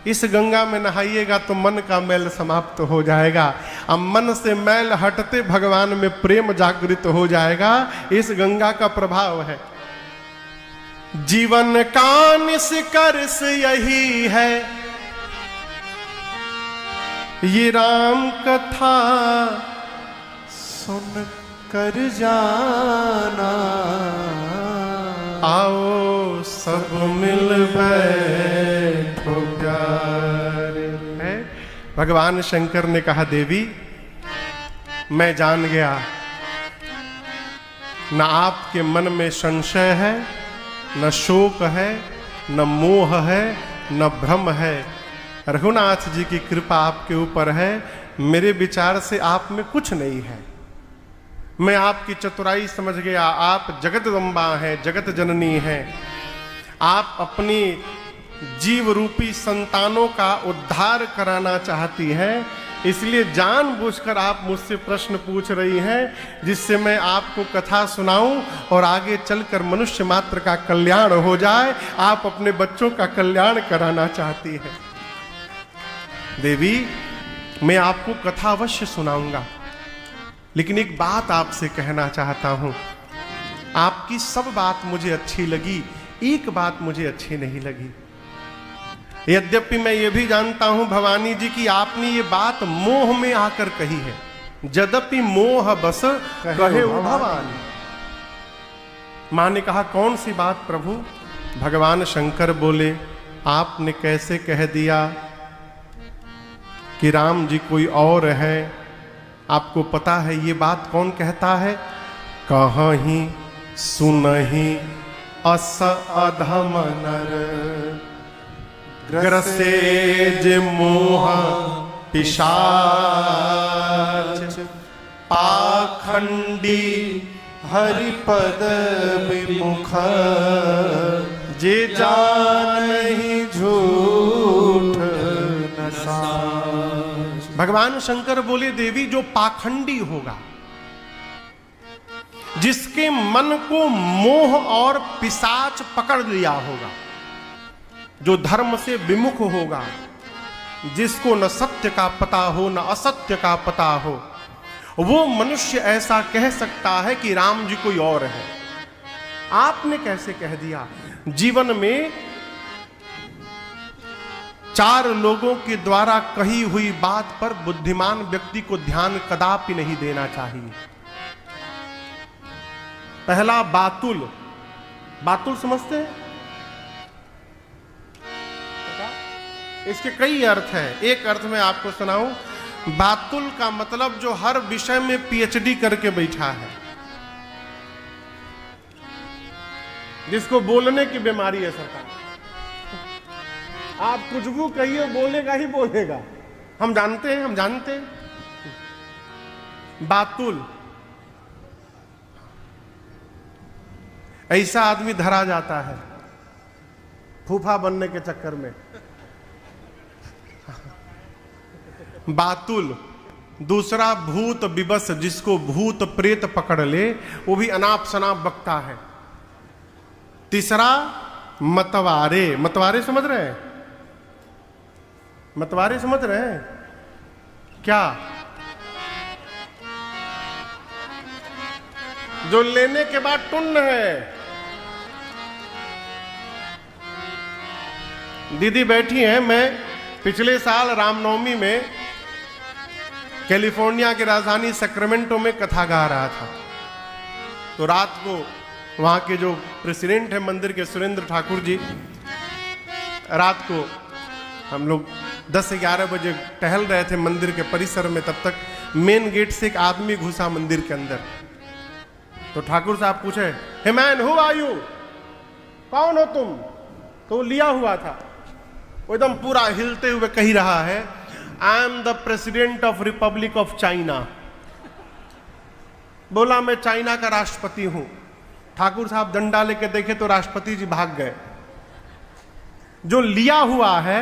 इस गंगा में नहाइएगा तो मन का मैल समाप्त हो जाएगा। अब मन से मैल हटते भगवान में प्रेम जागृत हो जाएगा। इस गंगा का प्रभाव है। जीवन का निष्कर्ष यही है, ये राम कथा सुन कर जाना, आओ सब मिल बैठो प्यारे। है? भगवान शंकर ने कहा, देवी मैं जान गया न आपके मन में संशय है, न शोक है, न मोह है, न भ्रम है। रघुनाथ जी की कृपा आपके ऊपर है। मेरे विचार से आप में कुछ नहीं है। मैं आपकी चतुराई समझ गया। आप जगदम्बा हैं, जगत जननी हैं। आप अपनी जीव रूपी संतानों का उद्धार कराना चाहती हैं, इसलिए जानबूझकर आप मुझसे प्रश्न पूछ रही हैं, जिससे मैं आपको कथा सुनाऊं और आगे चलकर मनुष्य मात्र का कल्याण हो जाए। आप अपने बच्चों का कल्याण कराना चाहती हैं। देवी मैं आपको कथा अवश्य सुनाऊंगा, लेकिन एक बात आपसे कहना चाहता हूं। आपकी सब बात मुझे अच्छी लगी, एक बात मुझे अच्छी नहीं लगी। यद्यपि मैं ये भी जानता हूं भवानी जी की आपने ये बात मोह में आकर कही है। यद्यपि मोह बस कहे भवानी। मां ने कहा, कौन सी बात प्रभु? भगवान शंकर बोले, आपने कैसे कह दिया कि राम जी कोई और है? आपको पता है ये बात कौन कहता है? कहीं सुनहि अस अधम नर, ग्रसेज मोह पिशाच, पाखंडी हरिपद विमुख, जे जानहि झूठ न साच। भगवान शंकर बोले, देवी जो पाखंडी होगा, जिसके मन को मोह और पिशाच पकड़ लिया होगा, जो धर्म से विमुख होगा, जिसको न सत्य का पता हो न असत्य का पता हो, वो मनुष्य ऐसा कह सकता है कि राम जी कोई और है। आपने कैसे कह दिया? जीवन में 4 लोगों के द्वारा कही हुई बात पर बुद्धिमान व्यक्ति को ध्यान कदापि नहीं देना चाहिए। पहला बातुल। बातुल समझते हैं? इसके कई अर्थ हैं। एक अर्थ में आपको सुनाऊं। बातुल का मतलब जो हर विषय में पीएचडी करके बैठा है, जिसको बोलने की बीमारी है सरकार। आप कुछ भी कहिए, बोलेगा ही बोलेगा। हम जानते हैं, हम जानते हैं। बातुल ऐसा आदमी धरा जाता है फूफा बनने के चक्कर में। बातुल। दूसरा भूत विवश, जिसको भूत प्रेत पकड़ ले, वो भी अनाप शनाप बकता है। तीसरा मतवारे। मतवारे समझ रहे हैं? मतवारे समझ रहे हैं क्या? जो लेने के बाद टुन्न है। दीदी बैठी हैं। मैं पिछले साल रामनवमी में कैलिफोर्निया की राजधानी सैक्रामेंटो में कथा गा रहा था। तो रात को वहाँ के जो प्रेसिडेंट है मंदिर के, सुरेंद्र ठाकुर जी, रात को हम लोग 10-11 बजे टहल रहे थे मंदिर के परिसर में। तब तक मेन गेट से एक आदमी घुसा मंदिर के अंदर। तो ठाकुर साहब पूछे, hey man, who are you? कौन हो तुम? तो लिया हुआ था, वो एकदम पूरा हिलते हुए कही रहा है, I am the president of Republic of China. बोला, मैं चाइना का राष्ट्रपति हूं। ठाकुर साहब डंडा लेके देखे तो राष्ट्रपति जी भाग गए। जो लिया हुआ है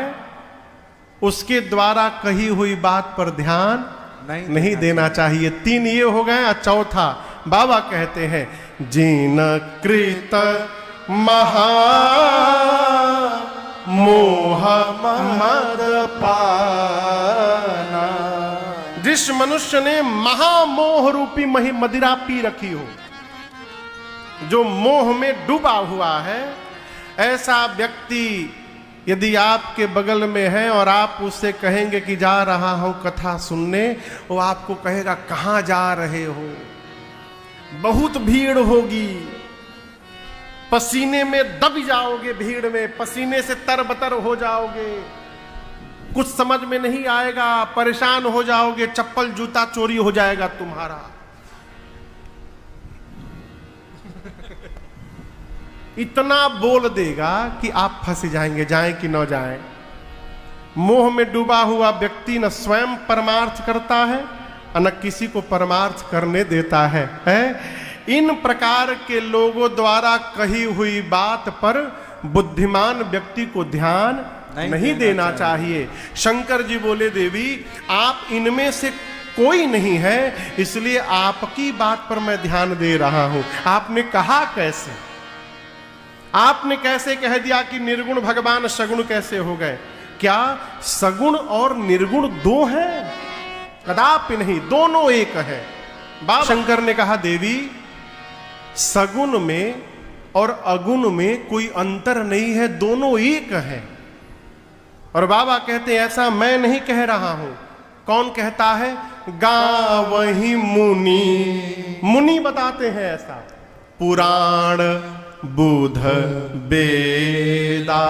उसके द्वारा कही हुई बात पर ध्यान नहीं देना चाहिए। 3 ये हो गए। चौथा बाबा कहते हैं जिन कृत महा मोह मद पाना, जिस मनुष्य ने महामोह रूपी मदिरा पी रखी हो, जो मोह में डूबा हुआ है, ऐसा व्यक्ति यदि आपके बगल में है और आप उससे कहेंगे कि जा रहा हूं कथा सुनने, वो आपको कहेगा कहां जा रहे हो, बहुत भीड़ होगी, पसीने में दब जाओगे, भीड़ में पसीने से तरबतर हो जाओगे, कुछ समझ में नहीं आएगा, परेशान हो जाओगे, चप्पल जूता चोरी हो जाएगा तुम्हारा। इतना बोल देगा कि आप फंस जाएंगे, जाएं कि न जाएं। मोह में डूबा हुआ व्यक्ति न स्वयं परमार्थ करता है न किसी को परमार्थ करने देता है। इन प्रकार के लोगों द्वारा कही हुई बात पर बुद्धिमान व्यक्ति को ध्यान नहीं देना चाहिए। शंकर जी बोले देवी आप इनमें से कोई नहीं है, इसलिए आपकी बात पर मैं ध्यान दे रहा हूं। आपने कहा कैसे? आपने कैसे कह दिया कि निर्गुण भगवान सगुण कैसे हो गए? क्या सगुण और निर्गुण दो हैं? कदापि नहीं, दोनों एक है। बाबा शंकर ने कहा देवी सगुण में और अगुण में कोई अंतर नहीं है, दोनों एक है। और बाबा कहते हैं ऐसा मैं नहीं कह रहा हूं। कौन कहता है? गावहि मुनि। मुनि बताते हैं ऐसा। पुराण बुध वेदा,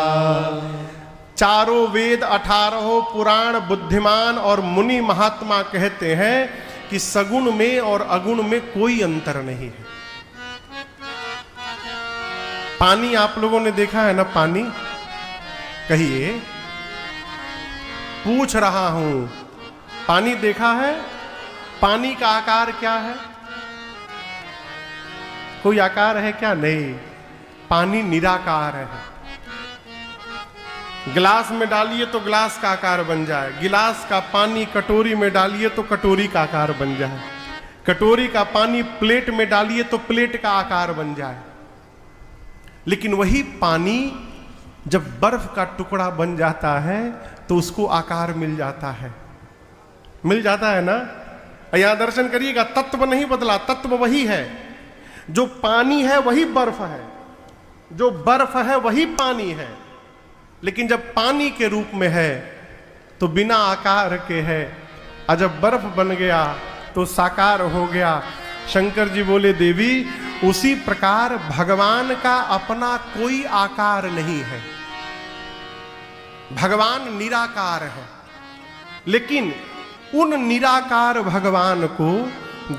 चारों वेद 18 पुराण बुद्धिमान और मुनि महात्मा कहते हैं कि सगुण में और अगुण में कोई अंतर नहीं है। पानी आप लोगों ने देखा है ना? पानी कहिए, पूछ रहा हूं, पानी देखा है? पानी का आकार क्या है? कोई आकार है क्या? नहीं, पानी निराकार है। गिलास में डालिए तो गिलास का आकार बन जाए, गिलास का पानी कटोरी में डालिए तो कटोरी का आकार बन जाए, कटोरी का पानी प्लेट में डालिए तो प्लेट का आकार बन जाए। लेकिन वही पानी जब बर्फ का टुकड़ा बन जाता है तो उसको आकार मिल जाता है। मिल जाता है ना? यहां दर्शन करिएगा, तत्व नहीं बदला, तत्व वही है। जो पानी है वही बर्फ है, जो बर्फ है वही पानी है। लेकिन जब पानी के रूप में है तो बिना आकार के है, और जब बर्फ बन गया तो साकार हो गया। शंकर जी बोले देवी उसी प्रकार भगवान का अपना कोई आकार नहीं है, भगवान निराकार है। लेकिन उन निराकार भगवान को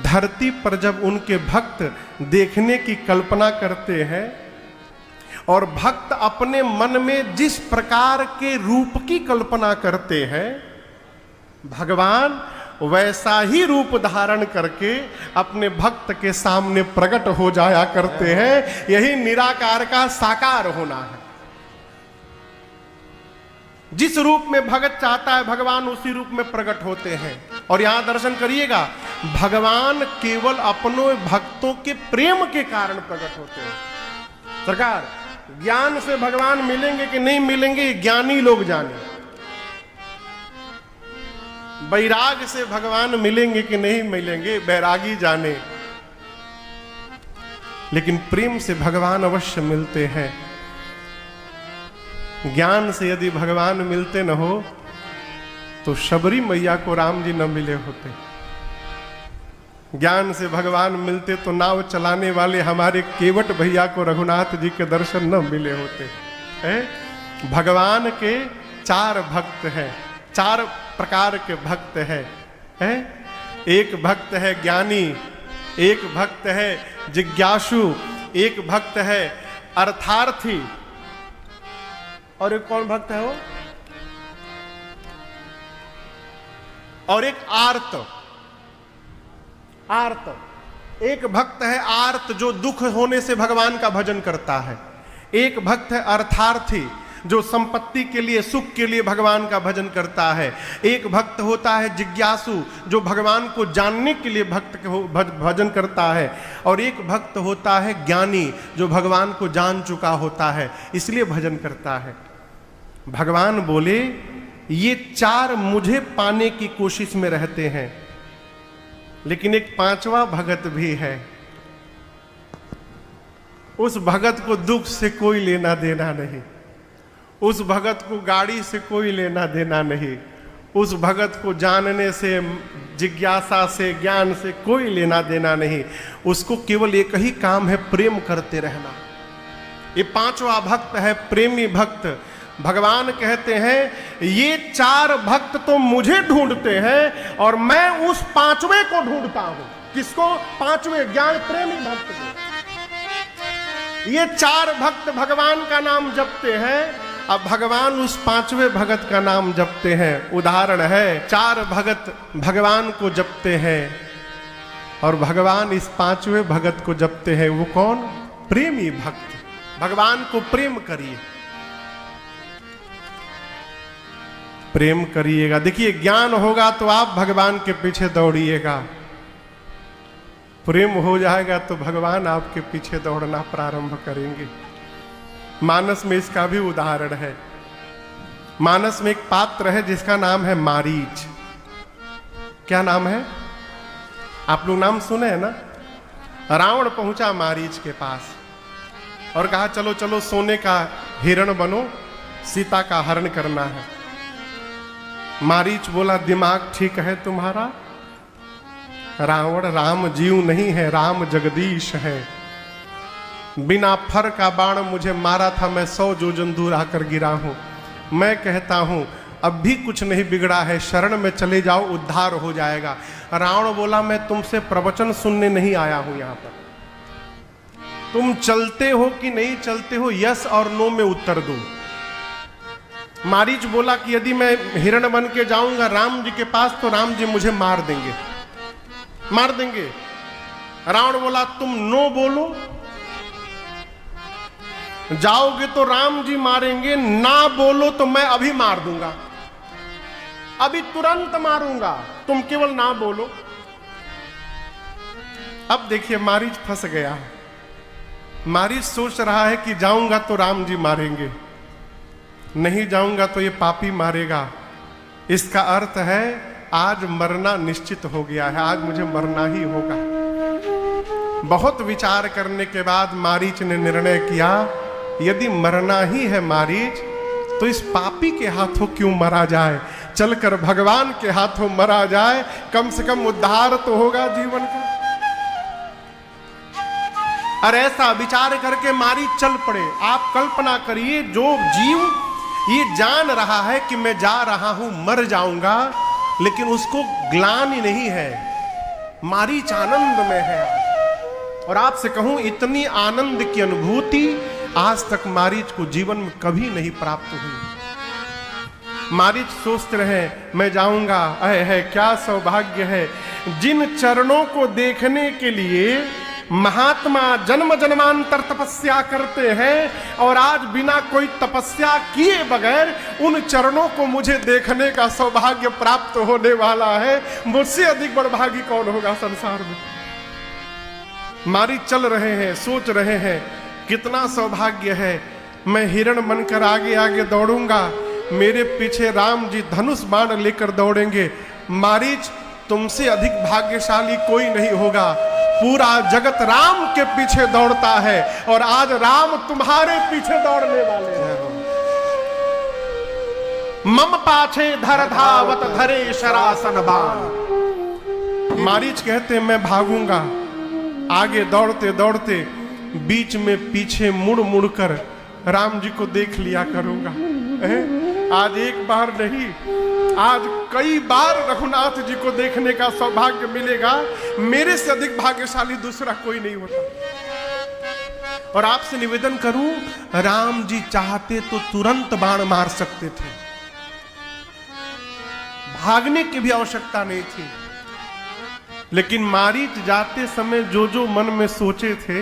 धरती पर जब उनके भक्त देखने की कल्पना करते हैं और भक्त अपने मन में जिस प्रकार के रूप की कल्पना करते हैं, भगवान वैसा ही रूप धारण करके अपने भक्त के सामने प्रकट हो जाया करते हैं। यही निराकार का साकार होना है। जिस रूप में भगत चाहता है भगवान उसी रूप में प्रकट होते हैं। और यहां दर्शन करिएगा, भगवान केवल अपनों भक्तों के प्रेम के कारण प्रकट होते हैं। सरकार, ज्ञान से भगवान मिलेंगे कि नहीं मिलेंगे ज्ञानी लोग जाने, वैराग से भगवान मिलेंगे कि नहीं मिलेंगे बैरागी जाने, लेकिन प्रेम से भगवान अवश्य मिलते हैं। ज्ञान से यदि भगवान मिलते न हो तो शबरी मैया को राम जी न मिले होते। ज्ञान से भगवान मिलते तो नाव चलाने वाले हमारे केवट भैया को रघुनाथ जी के दर्शन न मिले होते। भगवान के 4 भक्त हैं, 4 प्रकार के भक्त हैं। एक भक्त है ज्ञानी, एक भक्त है जिज्ञासु, एक भक्त है अर्थार्थी, और एक कौन भक्त है वो? और एक आर्त। आर्त एक भक्त है आर्त, जो दुख होने से भगवान का भजन करता है। एक भक्त है अर्थार्थी, जो संपत्ति के लिए, सुख के लिए भगवान का भजन करता है। एक भक्त होता है जिज्ञासु, जो भगवान को जानने के लिए भजन करता है। और एक भक्त होता है ज्ञानी, जो भगवान को जान चुका होता है, इसलिए भजन करता है। भगवान बोले ये चार मुझे पाने की कोशिश में रहते हैं, लेकिन एक पांचवा भगत भी है। उस भगत को दुख से कोई लेना देना नहीं, उस भगत को गाड़ी से कोई लेना देना नहीं, उस भगत को जानने से, जिज्ञासा से, ज्ञान से कोई लेना देना नहीं। उसको केवल एक ही काम है, प्रेम करते रहना। ये पांचवा भक्त है प्रेमी भक्त। भगवान कहते हैं ये चार भक्त तो मुझे ढूंढते हैं और मैं उस पांचवे को ढूंढता हूं। किसको? पांचवे ज्ञान प्रेमी भक्त को। ये चार भक्त भगवान का नाम जपते हैं, अब भगवान उस पांचवे भगत का नाम जपते हैं। उदाहरण है, चार भगत भगवान को जपते हैं और भगवान इस पांचवे भगत को जपते हैं। वो कौन? प्रेमी भक्त। भगवान को प्रेम करिए, प्रेम करिएगा। देखिए, ज्ञान होगा तो आप भगवान के पीछे दौड़िएगा, प्रेम हो जाएगा तो भगवान आपके पीछे दौड़ना प्रारंभ करेंगे। मानस में इसका भी उदाहरण है। मानस में एक पात्र है जिसका नाम है मारीच। क्या नाम है? आप लोग नाम सुने हैं ना? रावण पहुंचा मारीच के पास और कहा चलो चलो सोने का हिरण बनो, सीता का हरण करना है। मारीच बोला दिमाग ठीक है तुम्हारा? रावण राम जीव नहीं है, राम जगदीश है। बिना फर का बाण मुझे मारा था, मैं 100 योजन दूर आकर गिरा हूं। मैं कहता हूं अब भी कुछ नहीं बिगड़ा है, शरण में चले जाओ, उद्धार हो जाएगा। रावण बोला मैं तुमसे प्रवचन सुनने नहीं आया हूं यहां पर, तुम चलते हो कि नहीं चलते हो, यस और नो में उत्तर दो। मारीच बोला कि यदि मैं हिरण बन के जाऊंगा राम जी के पास तो राम जी मुझे मार देंगे, मार देंगे। रावण बोला तुम नो बोलो, जाओगे तो राम जी मारेंगे, ना बोलो तो मैं अभी मार दूंगा, अभी तुरंत मारूंगा, तुम केवल ना बोलो। अब देखिए मारीच फंस गया। मारीच सोच रहा है कि जाऊंगा तो राम जी मारेंगे, नहीं जाऊंगा तो ये पापी मारेगा। इसका अर्थ है आज मरना निश्चित हो गया है, आज मुझे मरना ही होगा। बहुत विचार करने के बाद मारीच ने निर्णय किया यदि मरना ही है मारीच तो इस पापी के हाथों क्यों मरा जाए, चलकर भगवान के हाथों मरा जाए, कम से कम उद्धार तो होगा जीवन का। और ऐसा विचार करके मारीच चल पड़े। आप कल्पना करिए, जो जीव ये जान रहा है कि मैं जा रहा हूं, मर जाऊंगा, लेकिन उसको ग्लानि नहीं है, मारीच आनंद में है। और आपसे कहूं इतनी आनंद की अनुभूति आज तक मारीच को जीवन में कभी नहीं प्राप्त हुई। मारीच सोचते रहे मैं जाऊंगा, है क्या सौभाग्य है। जिन चरणों को देखने के लिए महात्मा जन्म जन्मांतर तपस्या करते हैं और आज बिना कोई तपस्या किए बगैर उन चरणों को मुझे देखने का सौभाग्य प्राप्त होने वाला है, मुझसे अधिक बड़भागी कौन होगा संसार में। मारीच चल रहे हैं, सोच रहे हैं कितना सौभाग्य है, मैं हिरण बनकर आगे आगे दौड़ूंगा, मेरे पीछे राम जी धनुष बाण लेकर दौड़ेंगे। मारीच तुमसे अधिक भाग्यशाली कोई नहीं होगा, पूरा जगत राम के पीछे दौड़ता है और आज राम तुम्हारे पीछे दौड़ने वाले हैं। मम पाछे धर धावत धरे शरासन बाण। मारीच कहते मैं भागूंगा, आगे दौड़ते दौड़ते बीच में पीछे मुड़ मुड़ कर राम जी को देख लिया करूंगा। आज एक बार नहीं, आज कई बार रघुनाथ जी को देखने का सौभाग्य मिलेगा, मेरे से अधिक भाग्यशाली दूसरा कोई नहीं होता। और आपसे निवेदन करूं, राम जी चाहते तो तुरंत बाण मार सकते थे, भागने की भी आवश्यकता नहीं थी। लेकिन मारीच जाते समय जो जो मन में सोचे थे,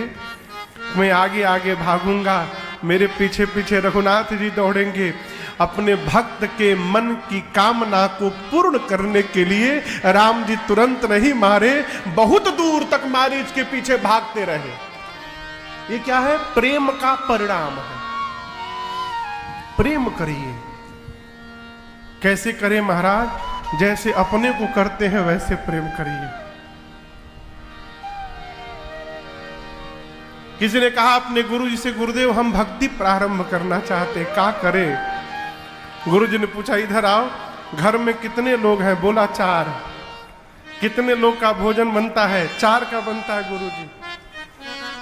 मैं आगे आगे भागूंगा, मेरे पीछे पीछे रघुनाथ जी दौड़ेंगे। अपने भक्त के मन की कामना को पूर्ण करने के लिए राम जी तुरंत नहीं मारे, बहुत दूर तक मारीच के पीछे भागते रहे। ये क्या है? प्रेम का परिणाम है। प्रेम करिए। कैसे करें महाराज? जैसे अपने को करते हैं वैसे प्रेम करिए। किसी ने कहा अपने गुरु जी से, गुरुदेव हम भक्ति प्रारंभ करना चाहते, क्या करें? गुरु जी ने पूछा इधर आओ, घर में कितने लोग हैं? बोला 4। कितने लोग का भोजन बनता है? 4 का बनता है गुरु जी।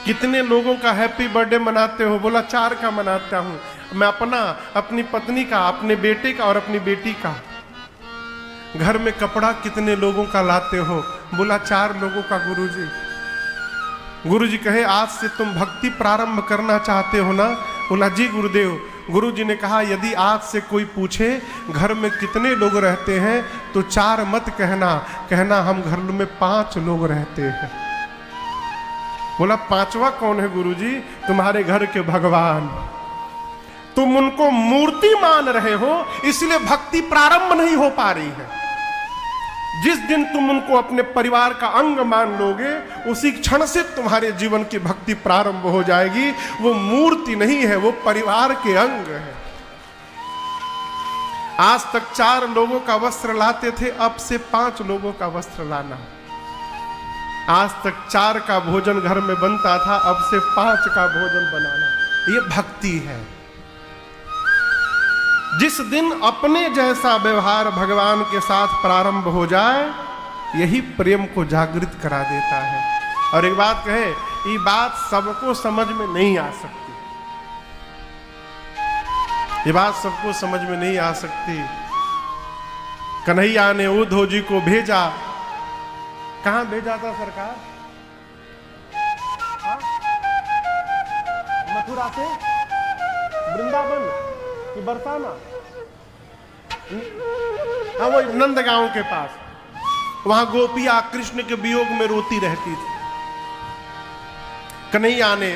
कितने लोगों का हैप्पी बर्थडे मनाते हो? बोला 4 का मनाता हूं मैं, अपना, अपनी पत्नी का, अपने बेटे का और अपनी बेटी का। घर में कपड़ा कितने लोगों का लाते हो? बोला 4 लोगों का गुरुजी। गुरुजी कहे आज से तुम भक्ति प्रारंभ करना चाहते हो ना? बोला जी गुरुदेव। गुरुजी ने कहा यदि आज से कोई पूछे घर में कितने लोग रहते हैं तो 4 मत कहना, कहना हम घर में 5 लोग रहते हैं। बोला 5वां कौन है गुरुजी? तुम्हारे घर के भगवान। तुम उनको मूर्ति मान रहे हो, इसलिए भक्ति प्रारंभ नहीं हो पा रही है। जिस दिन तुम उनको अपने परिवार का अंग मान लोगे, उसी क्षण से तुम्हारे जीवन की भक्ति प्रारंभ हो जाएगी। वो मूर्ति नहीं है, वो परिवार के अंग है। आज तक 4 लोगों का वस्त्र लाते थे, अब से 5 लोगों का वस्त्र लाना। आज तक 4 का भोजन घर में बनता था, अब से 5 का भोजन बनाना। ये भक्ति है। जिस दिन अपने जैसा व्यवहार भगवान के साथ प्रारंभ हो जाए, यही प्रेम को जागृत करा देता है। और एक बात कहे, ये बात सबको समझ में नहीं आ सकती। ये बात सबको समझ में नहीं आ सकती। कन्हैया ने उद्धव जी को भेजा। कहां भेजा था सरकार? मथुरा से वृंदावन कि बरसाना? हाँ, वो नंदगांव के पास। वहां गोपियां कृष्ण के वियोग में रोती रहती थी। कन्हैया ने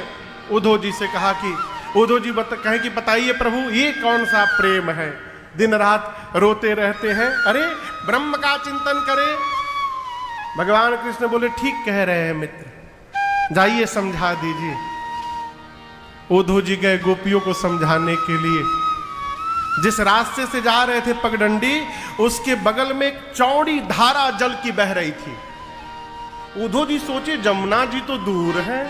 उद्धव जी से कहा कि उद्धव जी कहे कि बताइए प्रभु, ये कौन सा प्रेम है? दिन रात रोते रहते हैं। अरे ब्रह्म का चिंतन करें। भगवान कृष्ण बोले ठीक कह रहे हैं मित्र, जाइए समझा दीजिए। उद्धव जी गए गोपियों को समझाने के लिए। जिस रास्ते से जा रहे थे पगडंडी, उसके बगल में एक चौड़ी धारा जल की बह रही थी। उद्धव जी सोचे जमुना जी तो दूर है,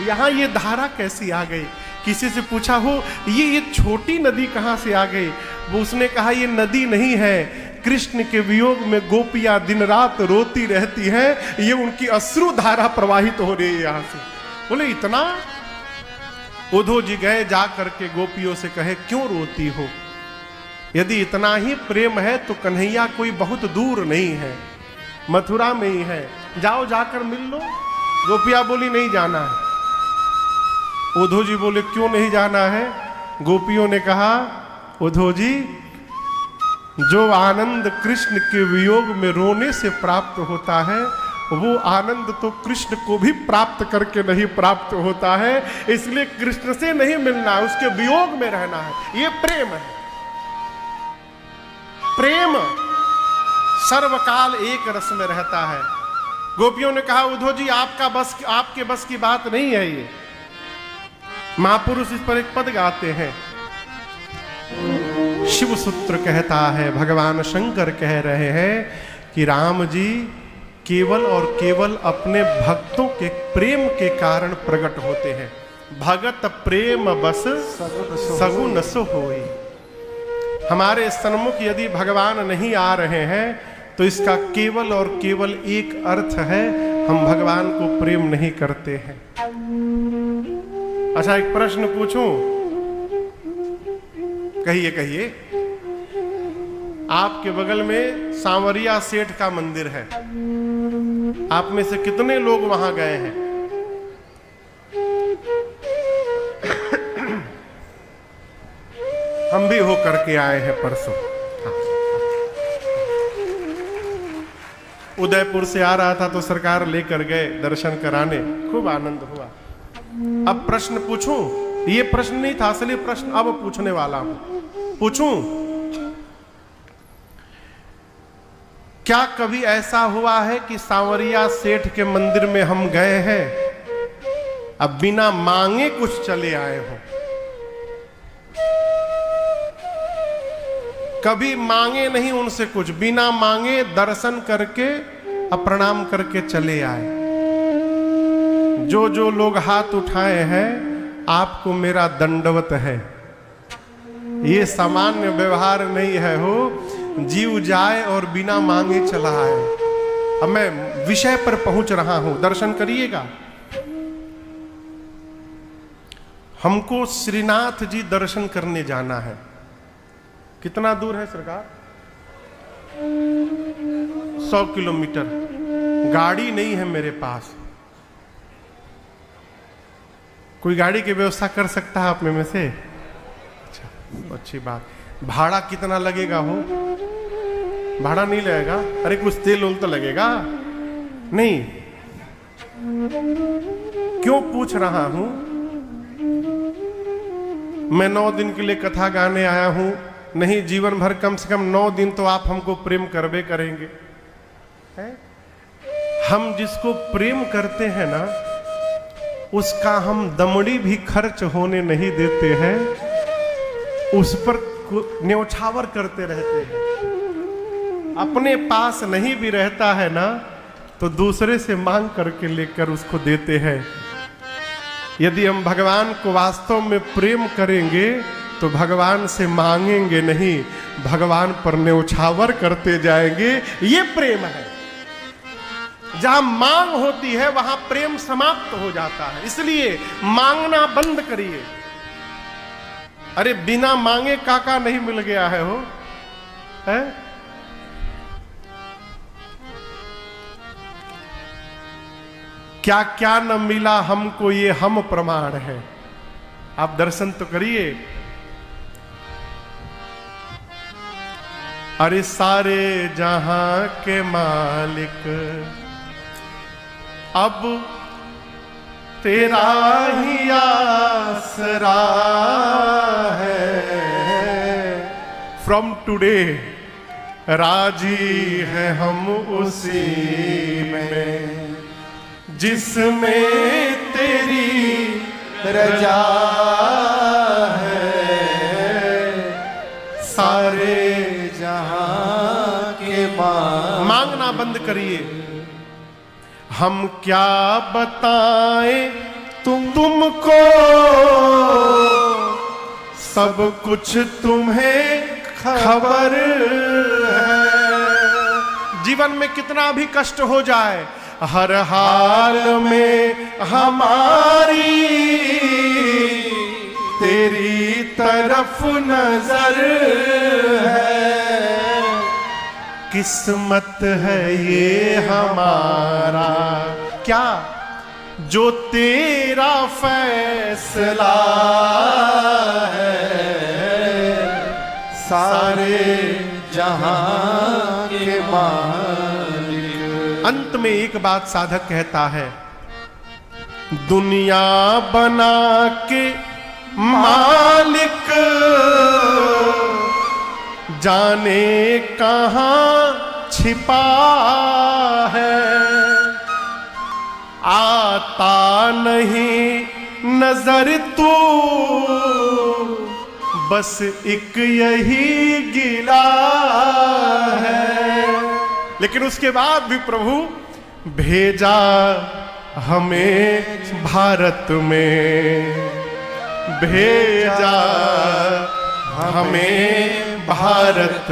यहां ये धारा कैसी आ गई? किसी से पूछा हो ये छोटी नदी कहां से आ गई? वो उसने कहा ये नदी नहीं है, कृष्ण के वियोग में गोपियां दिन रात रोती रहती हैं, ये उनकी अश्रु धारा प्रवाहित हो रही है यहां से। बोले इतना? उद्धव जी गए, जा करके गोपियों से कहे क्यों रोती हो? यदि इतना ही प्रेम है तो कन्हैया कोई बहुत दूर नहीं है, मथुरा में ही है, जाओ जाकर मिल लो। गोपियां बोली नहीं जाना है। उद्धव जी बोले क्यों नहीं जाना है? गोपियों ने कहा उद्धव जी, जो आनंद कृष्ण के वियोग में रोने से प्राप्त होता है, वो आनंद तो कृष्ण को भी प्राप्त करके नहीं प्राप्त होता है, इसलिए कृष्ण से नहीं मिलना है, उसके वियोग में रहना है। ये प्रेम है। प्रेम सर्वकाल एक रस में रहता है। गोपियों ने कहा उद्धव जी आपके बस की बात नहीं है ये। महापुरुष इस पर एक पद गाते हैं, शिव सूत्र कहता है, भगवान शंकर कह रहे हैं कि राम जी केवल और केवल अपने भक्तों के प्रेम के कारण प्रकट होते हैं। भगत प्रेम बस सगुन सो होई। हमारे सन्मुख यदि भगवान नहीं आ रहे हैं तो इसका केवल और केवल एक अर्थ है, हम भगवान को प्रेम नहीं करते हैं। अच्छा एक प्रश्न पूछूं? कहिए कहिए। आपके बगल में सांवरिया सेठ का मंदिर है, आप में से कितने लोग वहां गए हैं? हम भी हो करके आए हैं परसों। उदयपुर से आ रहा था तो सरकार लेकर गए दर्शन कराने, खूब आनंद हुआ। अब प्रश्न पूछूं? ये प्रश्न नहीं था, असली प्रश्न अब पूछने वाला हूं। पूछूं, क्या कभी ऐसा हुआ है कि सांवरिया सेठ के मंदिर में हम गए हैं, अब बिना मांगे कुछ चले आए हो? कभी मांगे नहीं उनसे कुछ, बिना मांगे दर्शन करके और प्रणाम करके चले आए। जो जो लोग हाथ उठाए हैं, आपको मेरा दंडवत है। ये सामान्य व्यवहार नहीं है हो, जीव जाए और बिना मांगे चला आए। अब मैं विषय पर पहुंच रहा हूं, दर्शन करिएगा। हमको श्रीनाथ जी दर्शन करने जाना है। कितना दूर है सरकार? 100 किलोमीटर। गाड़ी नहीं है मेरे पास। कोई गाड़ी की व्यवस्था कर सकता है आप में से? अच्छा, अच्छी बात। भाड़ा कितना लगेगा हो? भाड़ा नहीं लगेगा? अरे कुछ तेल उल तो लगेगा नहीं? क्यों पूछ रहा हूं? मैं 9 दिन के लिए कथा गाने आया हूं। नहीं, जीवन भर कम से कम 9 दिन तो आप हमको प्रेम करबे करेंगे। है? हम जिसको प्रेम करते हैं ना, उसका हम दमड़ी भी खर्च होने नहीं देते हैं, उस पर न्यौछावर करते रहते हैं। अपने पास नहीं भी रहता है ना, तो दूसरे से मांग करके लेकर उसको देते हैं। यदि हम भगवान को वास्तव में प्रेम करेंगे तो भगवान से मांगेंगे नहीं, भगवान पर न्यौछावर करते जाएंगे। ये प्रेम है। जहां मांग होती है वहां प्रेम समाप्त हो जाता है। इसलिए मांगना बंद करिए। अरे बिना मांगे काका नहीं मिल गया है हो, है? क्या क्या न मिला हमको, ये हम प्रमाण है। आप दर्शन तो करिए। अरे सारे जहां के मालिक, अब तेरा ही आसरा है। फ्रॉम टुडे राजी है हम उसी में जिसमें तेरी रजा है। सारे जहां के मांगना बंद करिए। हम क्या बताएं तुमको, सब कुछ तुम्हें खबर है। जीवन में कितना भी कष्ट हो जाए, हर हाल में हमारी तेरी तरफ नजर है। किस्मत है ये हमारा, क्या जो तेरा फैसला है। सारे जहां के मालिक। अंत में एक बात साधक कहता है, दुनिया बना के मालिक जाने कहां छिपा है। आता नहीं नजर तू, बस एक यही गिला है। लेकिन उसके बाद भी प्रभु भेजा हमें भारत में, भेजा हमें भारत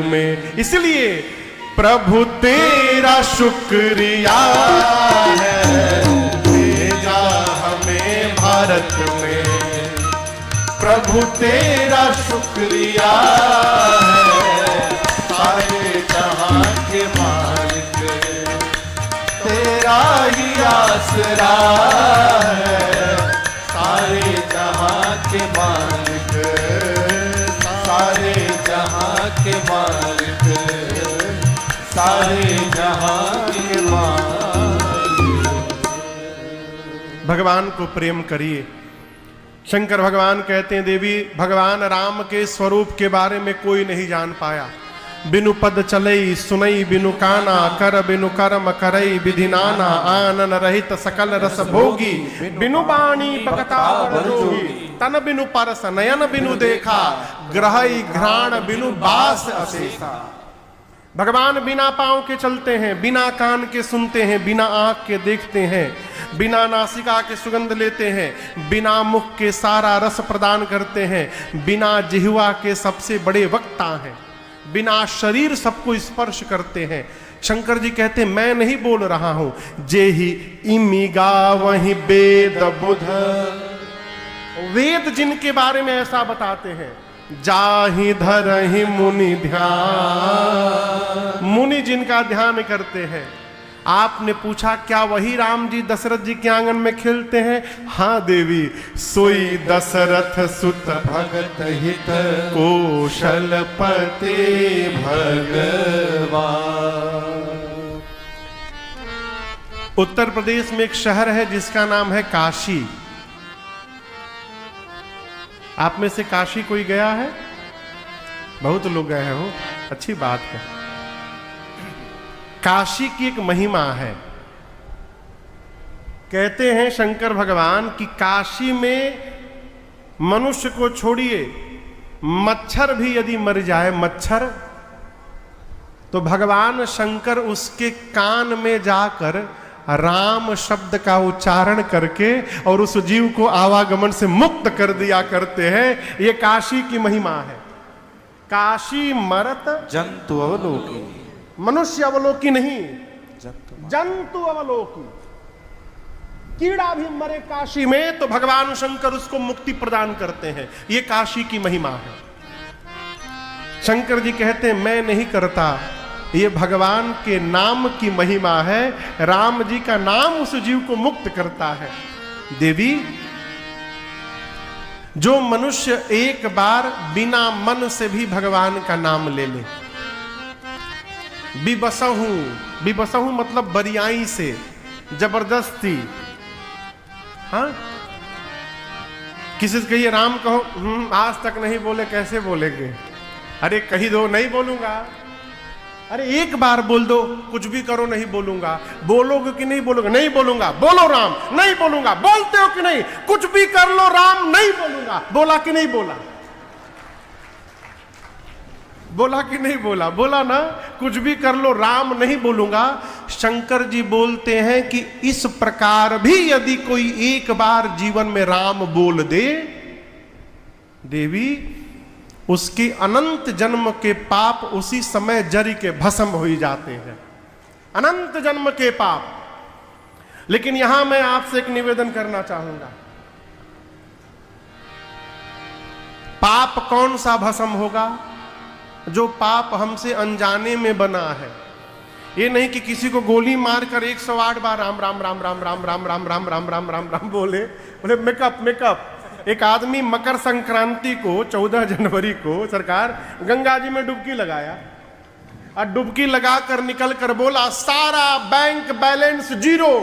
में। इसलिए प्रभु तेरा शुक्रिया है, भेजा हमें भारत में। प्रभु तेरा शुक्रिया है, सारे जहां के मालिक तेरा ही आसरा है। सारे जहां के मालिक, सारे जहां के मालिक, सारे जहां के मालिक। भगवान को प्रेम करिए। शंकर भगवान कहते हैं, देवी भगवान राम के स्वरूप के बारे में कोई नहीं जान पाया। बिनु पद चलई सुनई बिनु काना, कर बिनु कर्म करई विधि नाना, आनन रहित सकल रस भोगी, बिनु बाणी बकता जोगी, तन बिनु परस नयन बिनु देखा, ग्रहई घ्राण बिनु बास अशेषा। भगवान बिना पांव के चलते हैं, बिना कान के सुनते हैं, बिना आंख के देखते हैं, बिना नासिका के सुगंध लेते हैं, बिना मुख के सारा रस प्रदान करते हैं, बिना जिह्वा के सबसे बड़े वक्ता हैं, बिना शरीर सबको स्पर्श करते हैं। शंकर जी कहते हैं, मैं नहीं बोल रहा हूं, जे ही इमिगा वही वेद बुध। वेद जिनके बारे में ऐसा बताते हैं, जाहि धरहि मुनि ध्यान, मुनि जिनका ध्यान करते हैं। आपने पूछा, क्या वही राम जी दशरथ जी के आंगन में खेलते हैं? हाँ देवी, सोई दशरथ सुत भगत हित, कौशलपति भगवान। उत्तर प्रदेश में एक शहर है जिसका नाम है काशी। आप में से काशी कोई गया है? बहुत लोग गए हो, अच्छी बात है। काशी की एक महिमा है। कहते हैं शंकर भगवान कि काशी में मनुष्य को छोड़िए, मच्छर भी यदि मर जाए, मच्छर, तो भगवान शंकर उसके कान में जाकर राम शब्द का उच्चारण करके और उस जीव को आवागमन से मुक्त कर दिया करते हैं। ये काशी की महिमा है। काशी मरत जंतु अवलोकी, मनुष्य अवलोकी नहीं, जंतु अवलोकी। कीड़ा भी मरे काशी में तो भगवान शंकर उसको मुक्ति प्रदान करते हैं। ये काशी की महिमा है। शंकर जी कहते हैं, मैं नहीं करता, ये भगवान के नाम की महिमा है। राम जी का नाम उस जीव को मुक्त करता है। देवी, जो मनुष्य एक बार बिना मन से भी भगवान का नाम ले ले, बिबसहूं, बिबसहूं मतलब बरियाई से, जबरदस्ती। हाँ, किसी से कहिए राम कहो, आज तक नहीं बोले, कैसे बोलेंगे? अरे कही दो, नहीं बोलूंगा। अरे एक बार बोल दो, कुछ भी करो, नहीं बोलूंगा। बोलोगे कि नहीं बोलोगे? नहीं बोलूंगा। बोलो राम, नहीं बोलूंगा। बोलते हो कि नहीं? कुछ भी कर लो राम, नहीं बोलूंगा। बोला कि नहीं बोला? बोला कि नहीं बोला? बोला ना। कुछ भी कर लो राम, नहीं बोलूंगा। शंकर जी बोलते हैं कि इस प्रकार भी यदि कोई एक बार जीवन में राम बोल दे, देवी, उसके अनंत जन्म के पाप उसी समय जरी के भस्म हो जाते हैं। अनंत जन्म के पाप। लेकिन यहां मैं आपसे एक निवेदन करना चाहूंगा, पाप कौन सा भस्म होगा? जो पाप हमसे अनजाने में बना है। ये नहीं कि किसी को गोली मारकर 108 बार राम राम राम राम राम राम राम राम राम राम राम राम बोले मेकअप मेकअप। एक आदमी मकर संक्रांति को 14 जनवरी को सरकार गंगा जी में डुबकी लगाया और डुबकी लगाकर निकल कर बोला, सारा बैंक बैलेंस जीरो।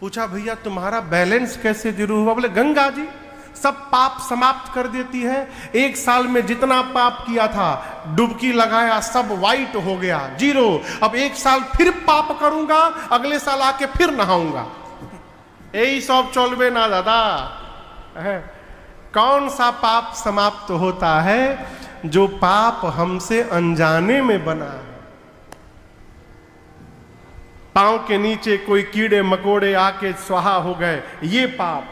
पूछा, भैया तुम्हारा बैलेंस कैसे जीरो हुआ? बोले, गंगा जी सब पाप समाप्त कर देती है। एक साल में जितना पाप किया था, डुबकी लगाया, सब वाइट हो गया, जीरो। अब एक साल फिर पाप करूंगा, अगले साल आके फिर नहाऊंगा। यही सब चलबे ना दादा। कौन सा पाप समाप्त होता है? जो पाप हमसे अनजाने में बना है। पांव के नीचे कोई कीड़े मकोड़े आके स्वाहा हो गए, ये पाप।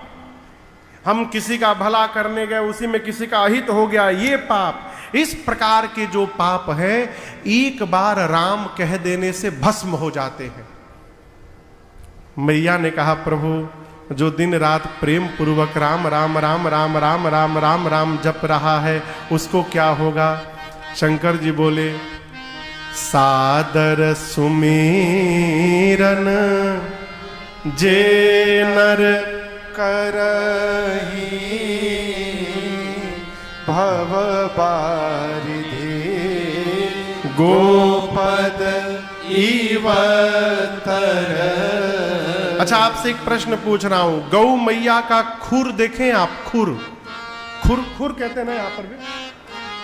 हम किसी का भला करने गए, उसी में किसी का अहित हो गया, ये पाप। इस प्रकार के जो पाप है, एक बार राम कह देने से भस्म हो जाते हैं। मैया ने कहा, प्रभु जो दिन रात प्रेम पूर्वक राम राम राम राम राम राम राम राम जप रहा है, उसको क्या होगा? शंकर जी बोले, सादर सुमीरन जे नर करही भव बारिधि गोपद इवतर। अच्छा, आपसे एक प्रश्न पूछ रहा हूं, गौ मैया का खुर देखें आप? खुर खुर खुर कहते हैं ना यहां पर भी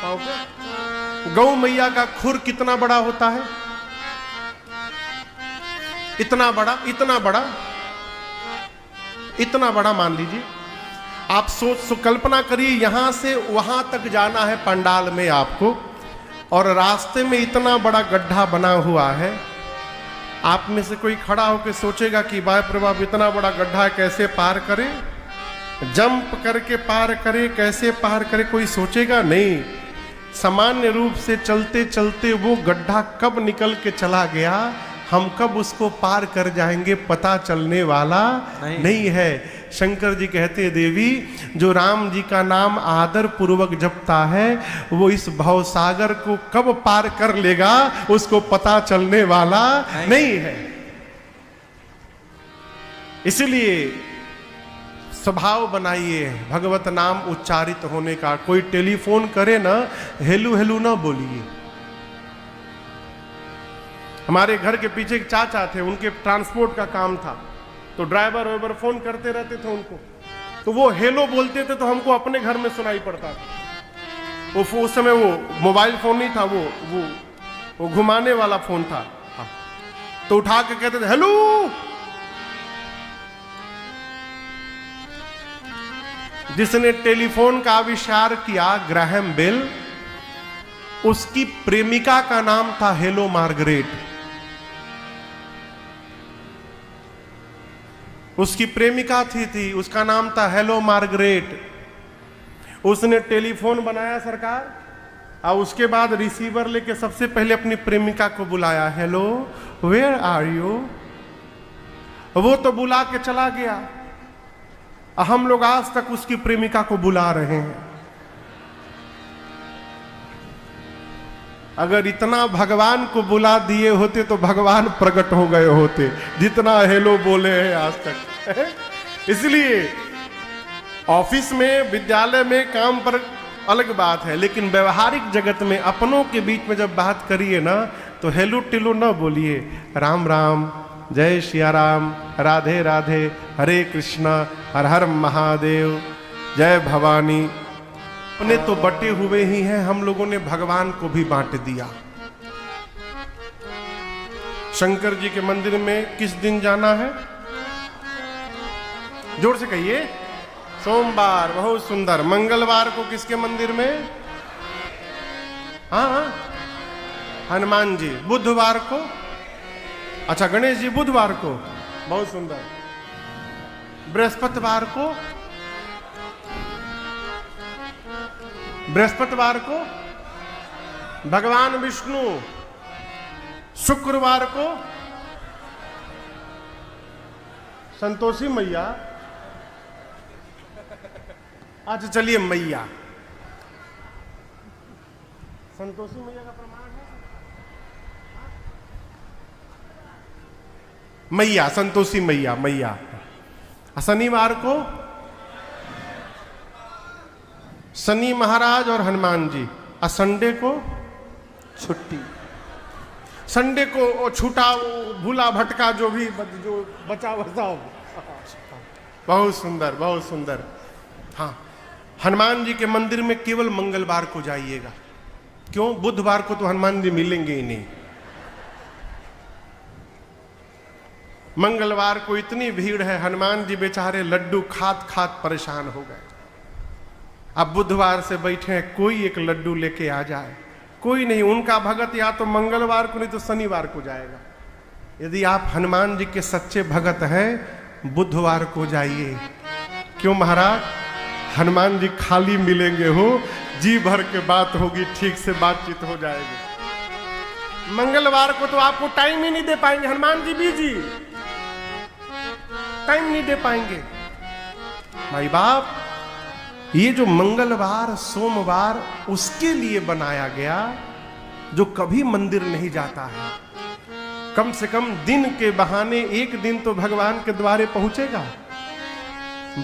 पाँव पे। गौ मैया का खुर कितना बड़ा होता है? इतना बड़ा, इतना बड़ा, इतना बड़ा मान लीजिए। आप कल्पना करिए, यहां से वहां तक जाना है पंडाल में आपको, और रास्ते में इतना बड़ा गड्ढा बना हुआ है। आप में से कोई खड़ा होकर सोचेगा कि बाप रे बाप, इतना बड़ा गड्ढा कैसे पार करे, जंप करके पार करे, कैसे पार करे? कोई सोचेगा नहीं। सामान्य रूप से चलते चलते वो गड्ढा कब निकल के चला गया, हम कब उसको पार कर जाएंगे, पता चलने वाला नहीं है। शंकर जी कहते हैं, देवी जो राम जी का नाम आदर पूर्वक जपता है, वो इस भवसागर को कब पार कर लेगा, उसको पता चलने वाला नहीं है। इसलिए स्वभाव बनाइए भगवत नाम उच्चारित होने का। कोई टेलीफोन करे ना, हेलू हेलू ना बोलिए। हमारे घर के पीछे एक चाचा थे, उनके ट्रांसपोर्ट का काम था, तो ड्राइवर वाइवर फोन करते रहते थे उनको, तो वो हेलो बोलते थे, तो हमको अपने घर में सुनाई पड़ता था। वो उस समय वो मोबाइल फोन नहीं था, वो घुमाने वाला फोन था। तो उठा के कहते थे हेलो। जिसने टेलीफोन का आविष्कार किया, ग्राहम बेल, उसकी प्रेमिका का नाम था हेलो मार्गरेट। उसकी प्रेमिका थी, उसका नाम था हेलो मार्गरेट। उसने टेलीफोन बनाया सरकार, और उसके बाद रिसीवर लेके सबसे पहले अपनी प्रेमिका को बुलाया, हेलो वेयर आर यू। वो तो बुला के चला गया, हम लोग आज तक उसकी प्रेमिका को बुला रहे हैं। अगर इतना भगवान को बुला दिए होते तो भगवान प्रकट हो गए होते, जितना हेलो बोले हैं आज तक। इसलिए ऑफिस में, विद्यालय में, काम पर अलग बात है, लेकिन व्यवहारिक जगत में अपनों के बीच में जब बात करिए ना, तो हेलो टिलो ना बोलिए। राम राम, जय सिया राम, राधे राधे, हरे कृष्णा, हर हर महादेव, जय भवानी। अपने तो बटे हुए ही हैं, हम लोगों ने भगवान को भी बांट दिया। शंकर जी के मंदिर में किस दिन जाना है? जोर से कहिए। सोमवार, बहुत सुंदर। मंगलवार को किसके मंदिर में? हाँ, हनुमान जी। बुधवार को, अच्छा गणेश जी बुधवार को, बहुत सुंदर। बृहस्पतिवार को, बृहस्पतिवार को भगवान विष्णु। शुक्रवार को संतोषी मैया। अच्छा चलिए, मैया, संतोषी मैया का प्रमाण है। मैया, संतोषी मैया, मैया। शनिवार को शनि महाराज और हनुमान जी। और संडे को छुट्टी। संडे को छूटा, भूला भटका जो भी जो बचा बचा। बहुत सुंदर, बहुत सुंदर। हाँ, हनुमान जी के मंदिर में केवल मंगलवार को जाइएगा। क्यों? बुधवार को तो हनुमान जी मिलेंगे ही नहीं। मंगलवार को इतनी भीड़ है, हनुमान जी बेचारे लड्डू खात खात परेशान हो गए। अब बुधवार से बैठे हैं, कोई एक लड्डू लेके आ जाए, कोई नहीं। उनका भगत या तो मंगलवार को नहीं तो शनिवार को जाएगा। यदि आप हनुमान जी के सच्चे भगत हैं, बुधवार को जाइए। क्यों महाराज? हनुमान जी खाली मिलेंगे हो, जी भर के बात होगी, ठीक से बातचीत हो जाएगी। मंगलवार को तो आपको टाइम ही नहीं दे पाएंगे, हनुमान जी बिजी, टाइम नहीं दे पाएंगे। भाई बाप, ये जो मंगलवार सोमवार उसके लिए बनाया गया जो कभी मंदिर नहीं जाता है। कम से कम दिन के बहाने एक दिन तो भगवान के द्वारे पहुंचेगा।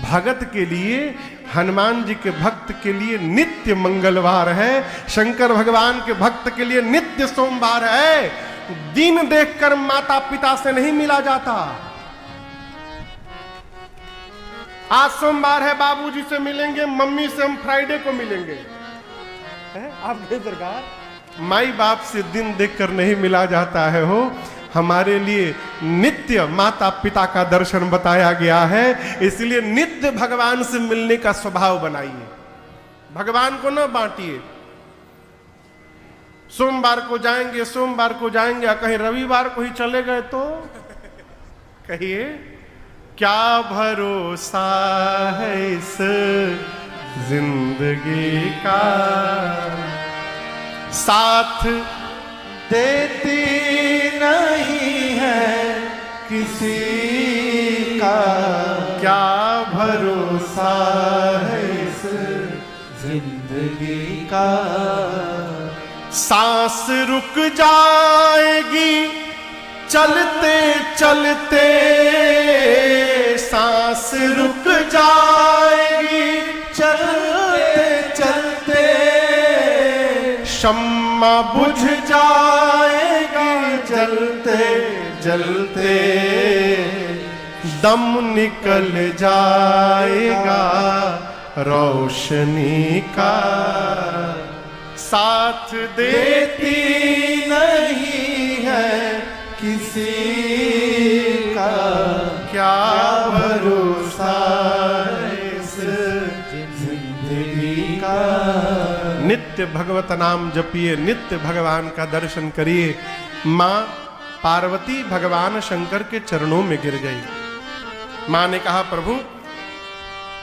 भगत के लिए, हनुमान जी के भक्त के लिए नित्य मंगलवार है, शंकर भगवान के भक्त के लिए नित्य सोमवार है। दिन देखकर माता पिता से नहीं मिला जाता, आज सोमवार है, बाबूजी से मिलेंगे, मम्मी से हम फ्राइडे को मिलेंगे। है आपके सरकार, माई बाप से दिन देखकर नहीं मिला जाता है हो। हमारे लिए नित्य माता पिता का दर्शन बताया गया है, इसलिए नित्य भगवान से मिलने का स्वभाव बनाइए। भगवान को न बांटिए। सोमवार को जाएंगे, सोमवार को जाएंगे, कहीं रविवार को ही चले गए तो कहिए क्या भरोसा है इस जिंदगी का, साथ देती नहीं है किसी का, क्या भरोसा है इस जिंदगी का। सांस रुक जाएगी चलते चलते, सांस रुक जाएगी चलते चलते, शम्मा बुझ जाएगा जलते जलते, दम निकल जाएगा रोशनी का, साथ देती नहीं है किसी का, क्या भरोसा इस जिंदगी का। नित्य भगवत नाम जपिए, नित्य भगवान का दर्शन करिए। मां पार्वती भगवान शंकर के चरणों में गिर गई। मां ने कहा, प्रभु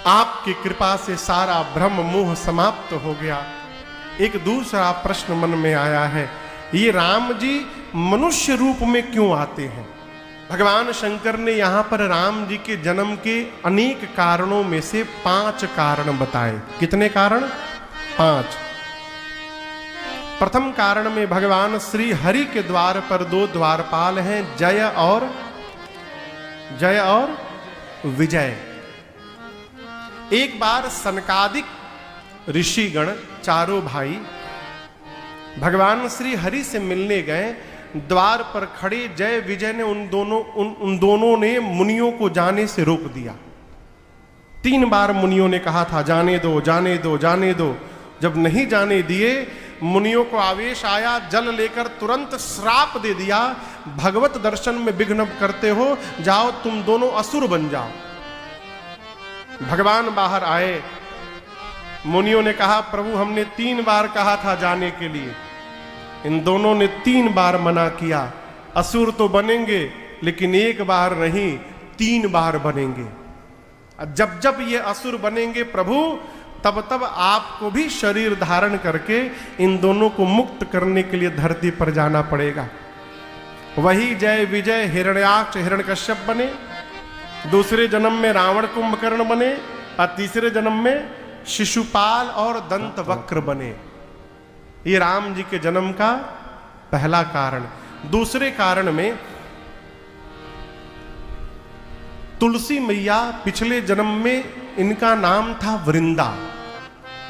आपकी कृपा से सारा भ्रम मोह समाप्त हो गया। एक दूसरा प्रश्न मन में आया है, ये राम जी मनुष्य रूप में क्यों आते हैं? भगवान शंकर ने यहां पर राम जी के जन्म के अनेक कारणों में से 5 कारण बताए। कितने कारण? 5। प्रथम कारण में भगवान श्री हरि के द्वार पर 2 द्वारपाल हैं, जय और विजय। एक बार सनकादिक ऋषिगण चारों भाई भगवान श्री हरि से मिलने गए। द्वार पर खड़े जय विजय ने उन दोनों ने मुनियों को जाने से रोक दिया। 3 बार मुनियों ने कहा था जाने दो जाने दो जाने दो। जब नहीं जाने दिए, मुनियों को आवेश आया, जल लेकर तुरंत श्राप दे दिया, भगवत दर्शन में विघ्न करते हो, जाओ तुम दोनों असुर बन जाओ। भगवान बाहर आए। मुनियों ने कहा, प्रभु हमने 3 बार कहा था जाने के लिए, इन दोनों ने 3 बार मना किया। असुर तो बनेंगे लेकिन 1 बार नहीं 3 बार बनेंगे। जब जब ये असुर बनेंगे प्रभु, तब तब आपको भी शरीर धारण करके इन दोनों को मुक्त करने के लिए धरती पर जाना पड़ेगा। वही जय विजय हिरण्याक्ष हिरण्यकश्यप बने, दूसरे जन्म में रावण कुंभकर्ण बने, और तीसरे जन्म में शिशुपाल और दंत वक्र बने। ये राम जी के जन्म का पहला कारण। दूसरे कारण में तुलसी मैया, पिछले जन्म में इनका नाम था वृंदा।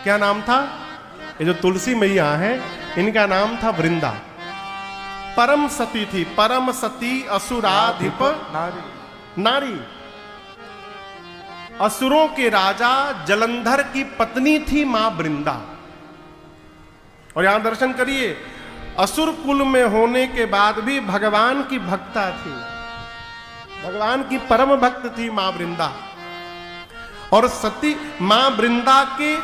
क्या नाम था? ये जो तुलसी मैया है, इनका नाम था वृंदा। परम सती थी, परम सती असुराधिप नारी। असुरों के राजा जलंधर की पत्नी थी मां वृंदा। और यहां दर्शन करिए, असुर कुल में होने के बाद भी भगवान की भक्ता थी, भगवान की परम भक्त थी मां वृंदा। और सती मां वृंदा के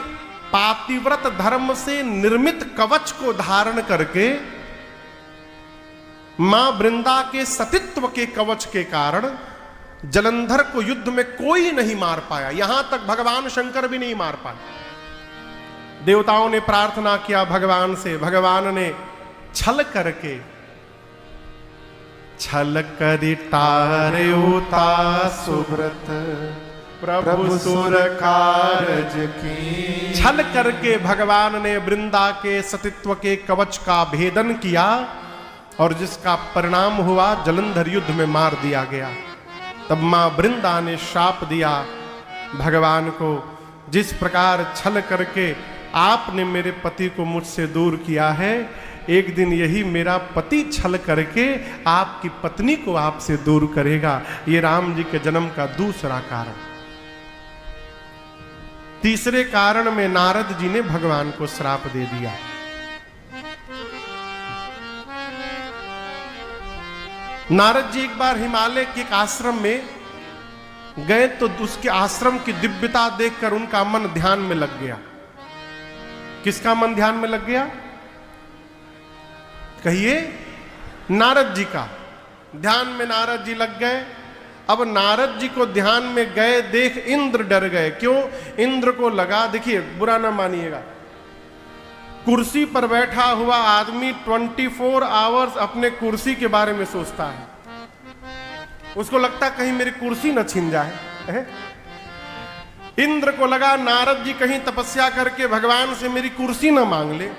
पातिव्रत धर्म से निर्मित कवच को धारण करके, मां वृंदा के सतीत्व के कवच के कारण जलंधर को युद्ध में कोई नहीं मार पाया। यहां तक भगवान शंकर भी नहीं मार पाए। देवताओं ने प्रार्थना किया भगवान से, भगवान ने छल करके, छल करी टार्योता सुव्रत प्रभु सुर कारज की। छल करके भगवान ने वृंदा के सतीत्व के कवच का भेदन किया, और जिसका परिणाम हुआ जलंधर युद्ध में मार दिया गया। तब मां वृंदा ने शाप दिया भगवान को, जिस प्रकार छल करके आपने मेरे पति को मुझसे दूर किया है, एक दिन यही मेरा पति छल करके आपकी पत्नी को आपसे दूर करेगा। ये राम जी के जन्म का दूसरा कारण। तीसरे कारण में नारद जी ने भगवान को श्राप दे दिया। नारद जी एक बार हिमालय के एक आश्रम में गए तो उसके आश्रम की दिव्यता देखकर उनका मन ध्यान में लग गया। किसका मन ध्यान में लग गया? कहिए, नारद जी का। ध्यान में नारद जी लग गए। अब नारद जी को ध्यान में गए देख इंद्र डर गए। क्यों? इंद्र को लगा, देखिए बुरा ना मानिएगा, कुर्सी पर बैठा हुआ आदमी 24 आवर्स अपने कुर्सी के बारे में सोचता है। उसको लगता कहीं मेरी कुर्सी न छिन जाए। इंद्र को लगा नारद जी कहीं तपस्या करके भगवान से मेरी कुर्सी न मांग ले।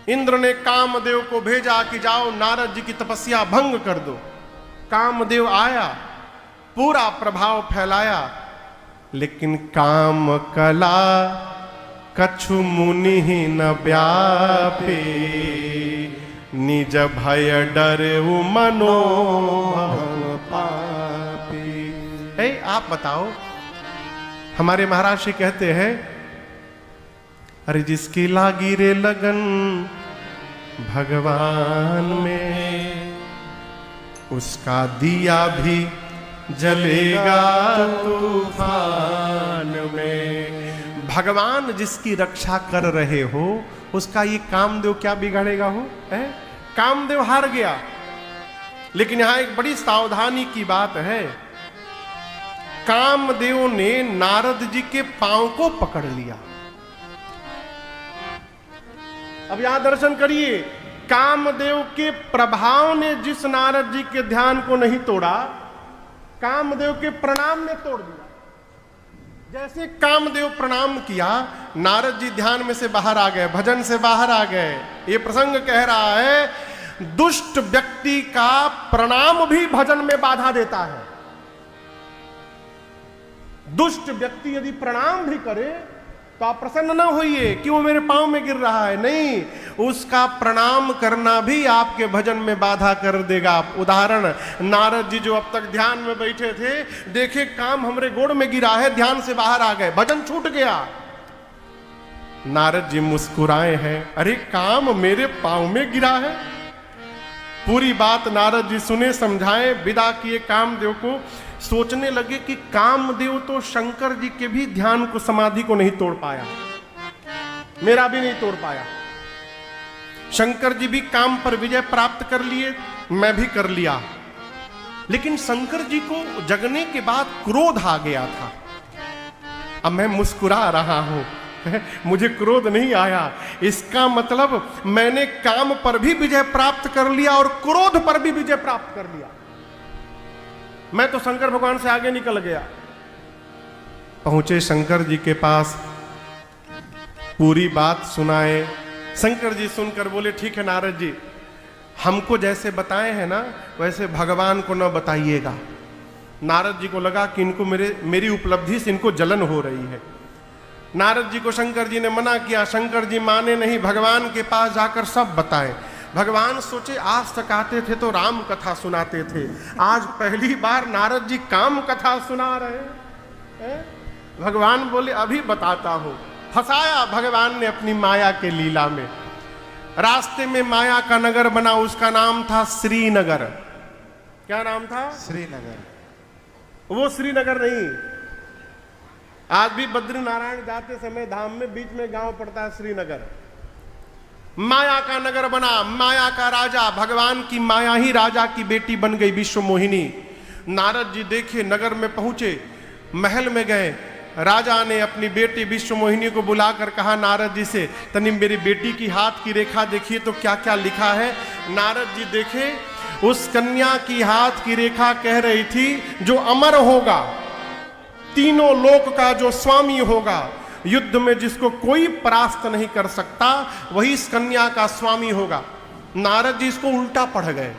इंद्र ने कामदेव को भेजा कि जाओ नारद जी की तपस्या भंग कर दो। कामदेव आया, पूरा प्रभाव फैलाया, लेकिन काम कला कछु मुनि न व्यापे, निज भय डर मनोभव पापी। आप बताओ, हमारे महाराज जी कहते हैं, अरे जिसकी लागी रे लगन भगवान में, उसका दिया भी जलेगा तूफान में। भगवान जिसकी रक्षा कर रहे हो, उसका ये कामदेव क्या बिगाड़ेगा हो? कामदेव हार गया। लेकिन यहां एक बड़ी सावधानी की बात है, कामदेव ने नारद जी के पांव को पकड़ लिया। अब यहां दर्शन करिए, कामदेव के प्रभाव ने जिस नारद जी के ध्यान को नहीं तोड़ा, कामदेव के प्रणाम ने तोड़ दिया। जैसे कामदेव प्रणाम किया, नारद जी ध्यान में से बाहर आ गए, भजन से बाहर आ गए। ये प्रसंग कह रहा है, दुष्ट व्यक्ति का प्रणाम भी भजन में बाधा देता है। दुष्ट व्यक्ति यदि प्रणाम भी करे तो आप प्रसन्न ना होइए कि वो मेरे पांव में गिर रहा है। नहीं, उसका प्रणाम करना भी आपके भजन में बाधा कर देगा। उदाहरण, नारद जी जो अब तक ध्यान में बैठे थे, देखे काम हमरे गोड़ में गिरा है, ध्यान से बाहर आ गए, भजन छूट गया। नारद जी मुस्कुराए हैं, अरे काम मेरे पांव में गिरा है। पूरी बात नारद जी सुने, समझाए, विदा किए कामदेव को। सोचने लगे कि कामदेव तो शंकर जी के भी ध्यान को, समाधि को नहीं तोड़ पाया, मेरा भी नहीं तोड़ पाया। शंकर जी भी काम पर विजय प्राप्त कर लिए, मैं भी कर लिया। लेकिन शंकर जी को जगने के बाद क्रोध आ गया था। अब मैं मुस्कुरा रहा हूं, मुझे क्रोध नहीं आया। इसका मतलब मैंने काम पर भी विजय प्राप्त कर लिया और क्रोध पर भी विजय प्राप्त कर लिया। मैं तो शंकर भगवान से आगे निकल गया। पहुंचे शंकर जी के पास, पूरी बात सुनाए। शंकर जी सुनकर बोले, ठीक है नारद जी, हमको जैसे बताए हैं ना, वैसे भगवान को न बताइएगा। नारद जी को लगा कि इनको मेरी उपलब्धि से इनको जलन हो रही है। नारद जी को शंकर जी ने मना किया। शंकर जी माने नहीं, भगवान के पास जाकर सब बताएं। भगवान सोचे, आज तक आते थे तो राम कथा सुनाते थे, आज पहली बार नारद जी काम कथा सुना रहे हैं। भगवान बोले, अभी बताता हूं। फंसाया भगवान ने अपनी माया के लीला में। रास्ते में माया का नगर बना, उसका नाम था श्रीनगर। क्या नाम था? श्रीनगर। वो श्रीनगर नहीं, आज भी बद्री नारायण जाते समय धाम में बीच में गांव पड़ता है श्रीनगर। माया का नगर बना, माया का राजा, भगवान की माया ही राजा की बेटी बन गई, विश्व मोहिनी। नारद जी देखे, नगर में पहुंचे, महल में गए। राजा ने अपनी बेटी विश्व मोहिनी को बुलाकर कहा नारद जी से, तनी मेरी बेटी की हाथ की रेखा देखिए तो क्या क्या लिखा है। नारद जी देखे, उस कन्या की हाथ की रेखा कह रही थी, जो अमर होगा, तीनों लोक का जो स्वामी होगा, युद्ध में जिसको कोई परास्त नहीं कर सकता, वही इस कन्या का स्वामी होगा। नारद जी इसको उल्टा पढ़ गए।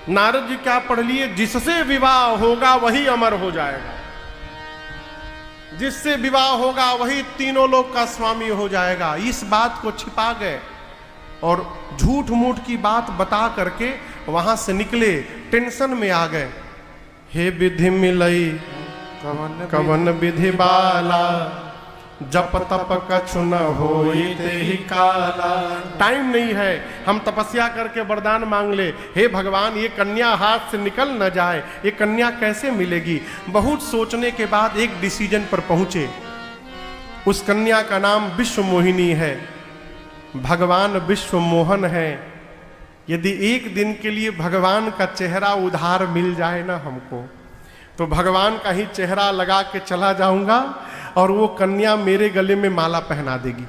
नारद जी क्या पढ़ लिए? जिससे विवाह होगा वही अमर हो जाएगा, जिससे विवाह होगा वही तीनों लोक का स्वामी हो जाएगा। इस बात को छिपा गए और झूठ मूठ की बात बता करके वहां से निकले, टेंशन में आ गए। हे विधि मिलई कवन विधि बाला, जप तप कछु न होई तेहि काला। टाइम नहीं है, हम तपस्या करके वरदान मांग ले, हे भगवान ये कन्या हाथ से निकल न जाए, ये कन्या कैसे मिलेगी। बहुत सोचने के बाद एक डिसीजन पर पहुंचे। उस कन्या का नाम विश्व मोहिनी है, भगवान विश्व मोहन है। यदि एक दिन के लिए भगवान का चेहरा उधार मिल जाए ना हमको, तो भगवान का ही चेहरा लगा के चला जाऊंगा और वो कन्या मेरे गले में माला पहना देगी।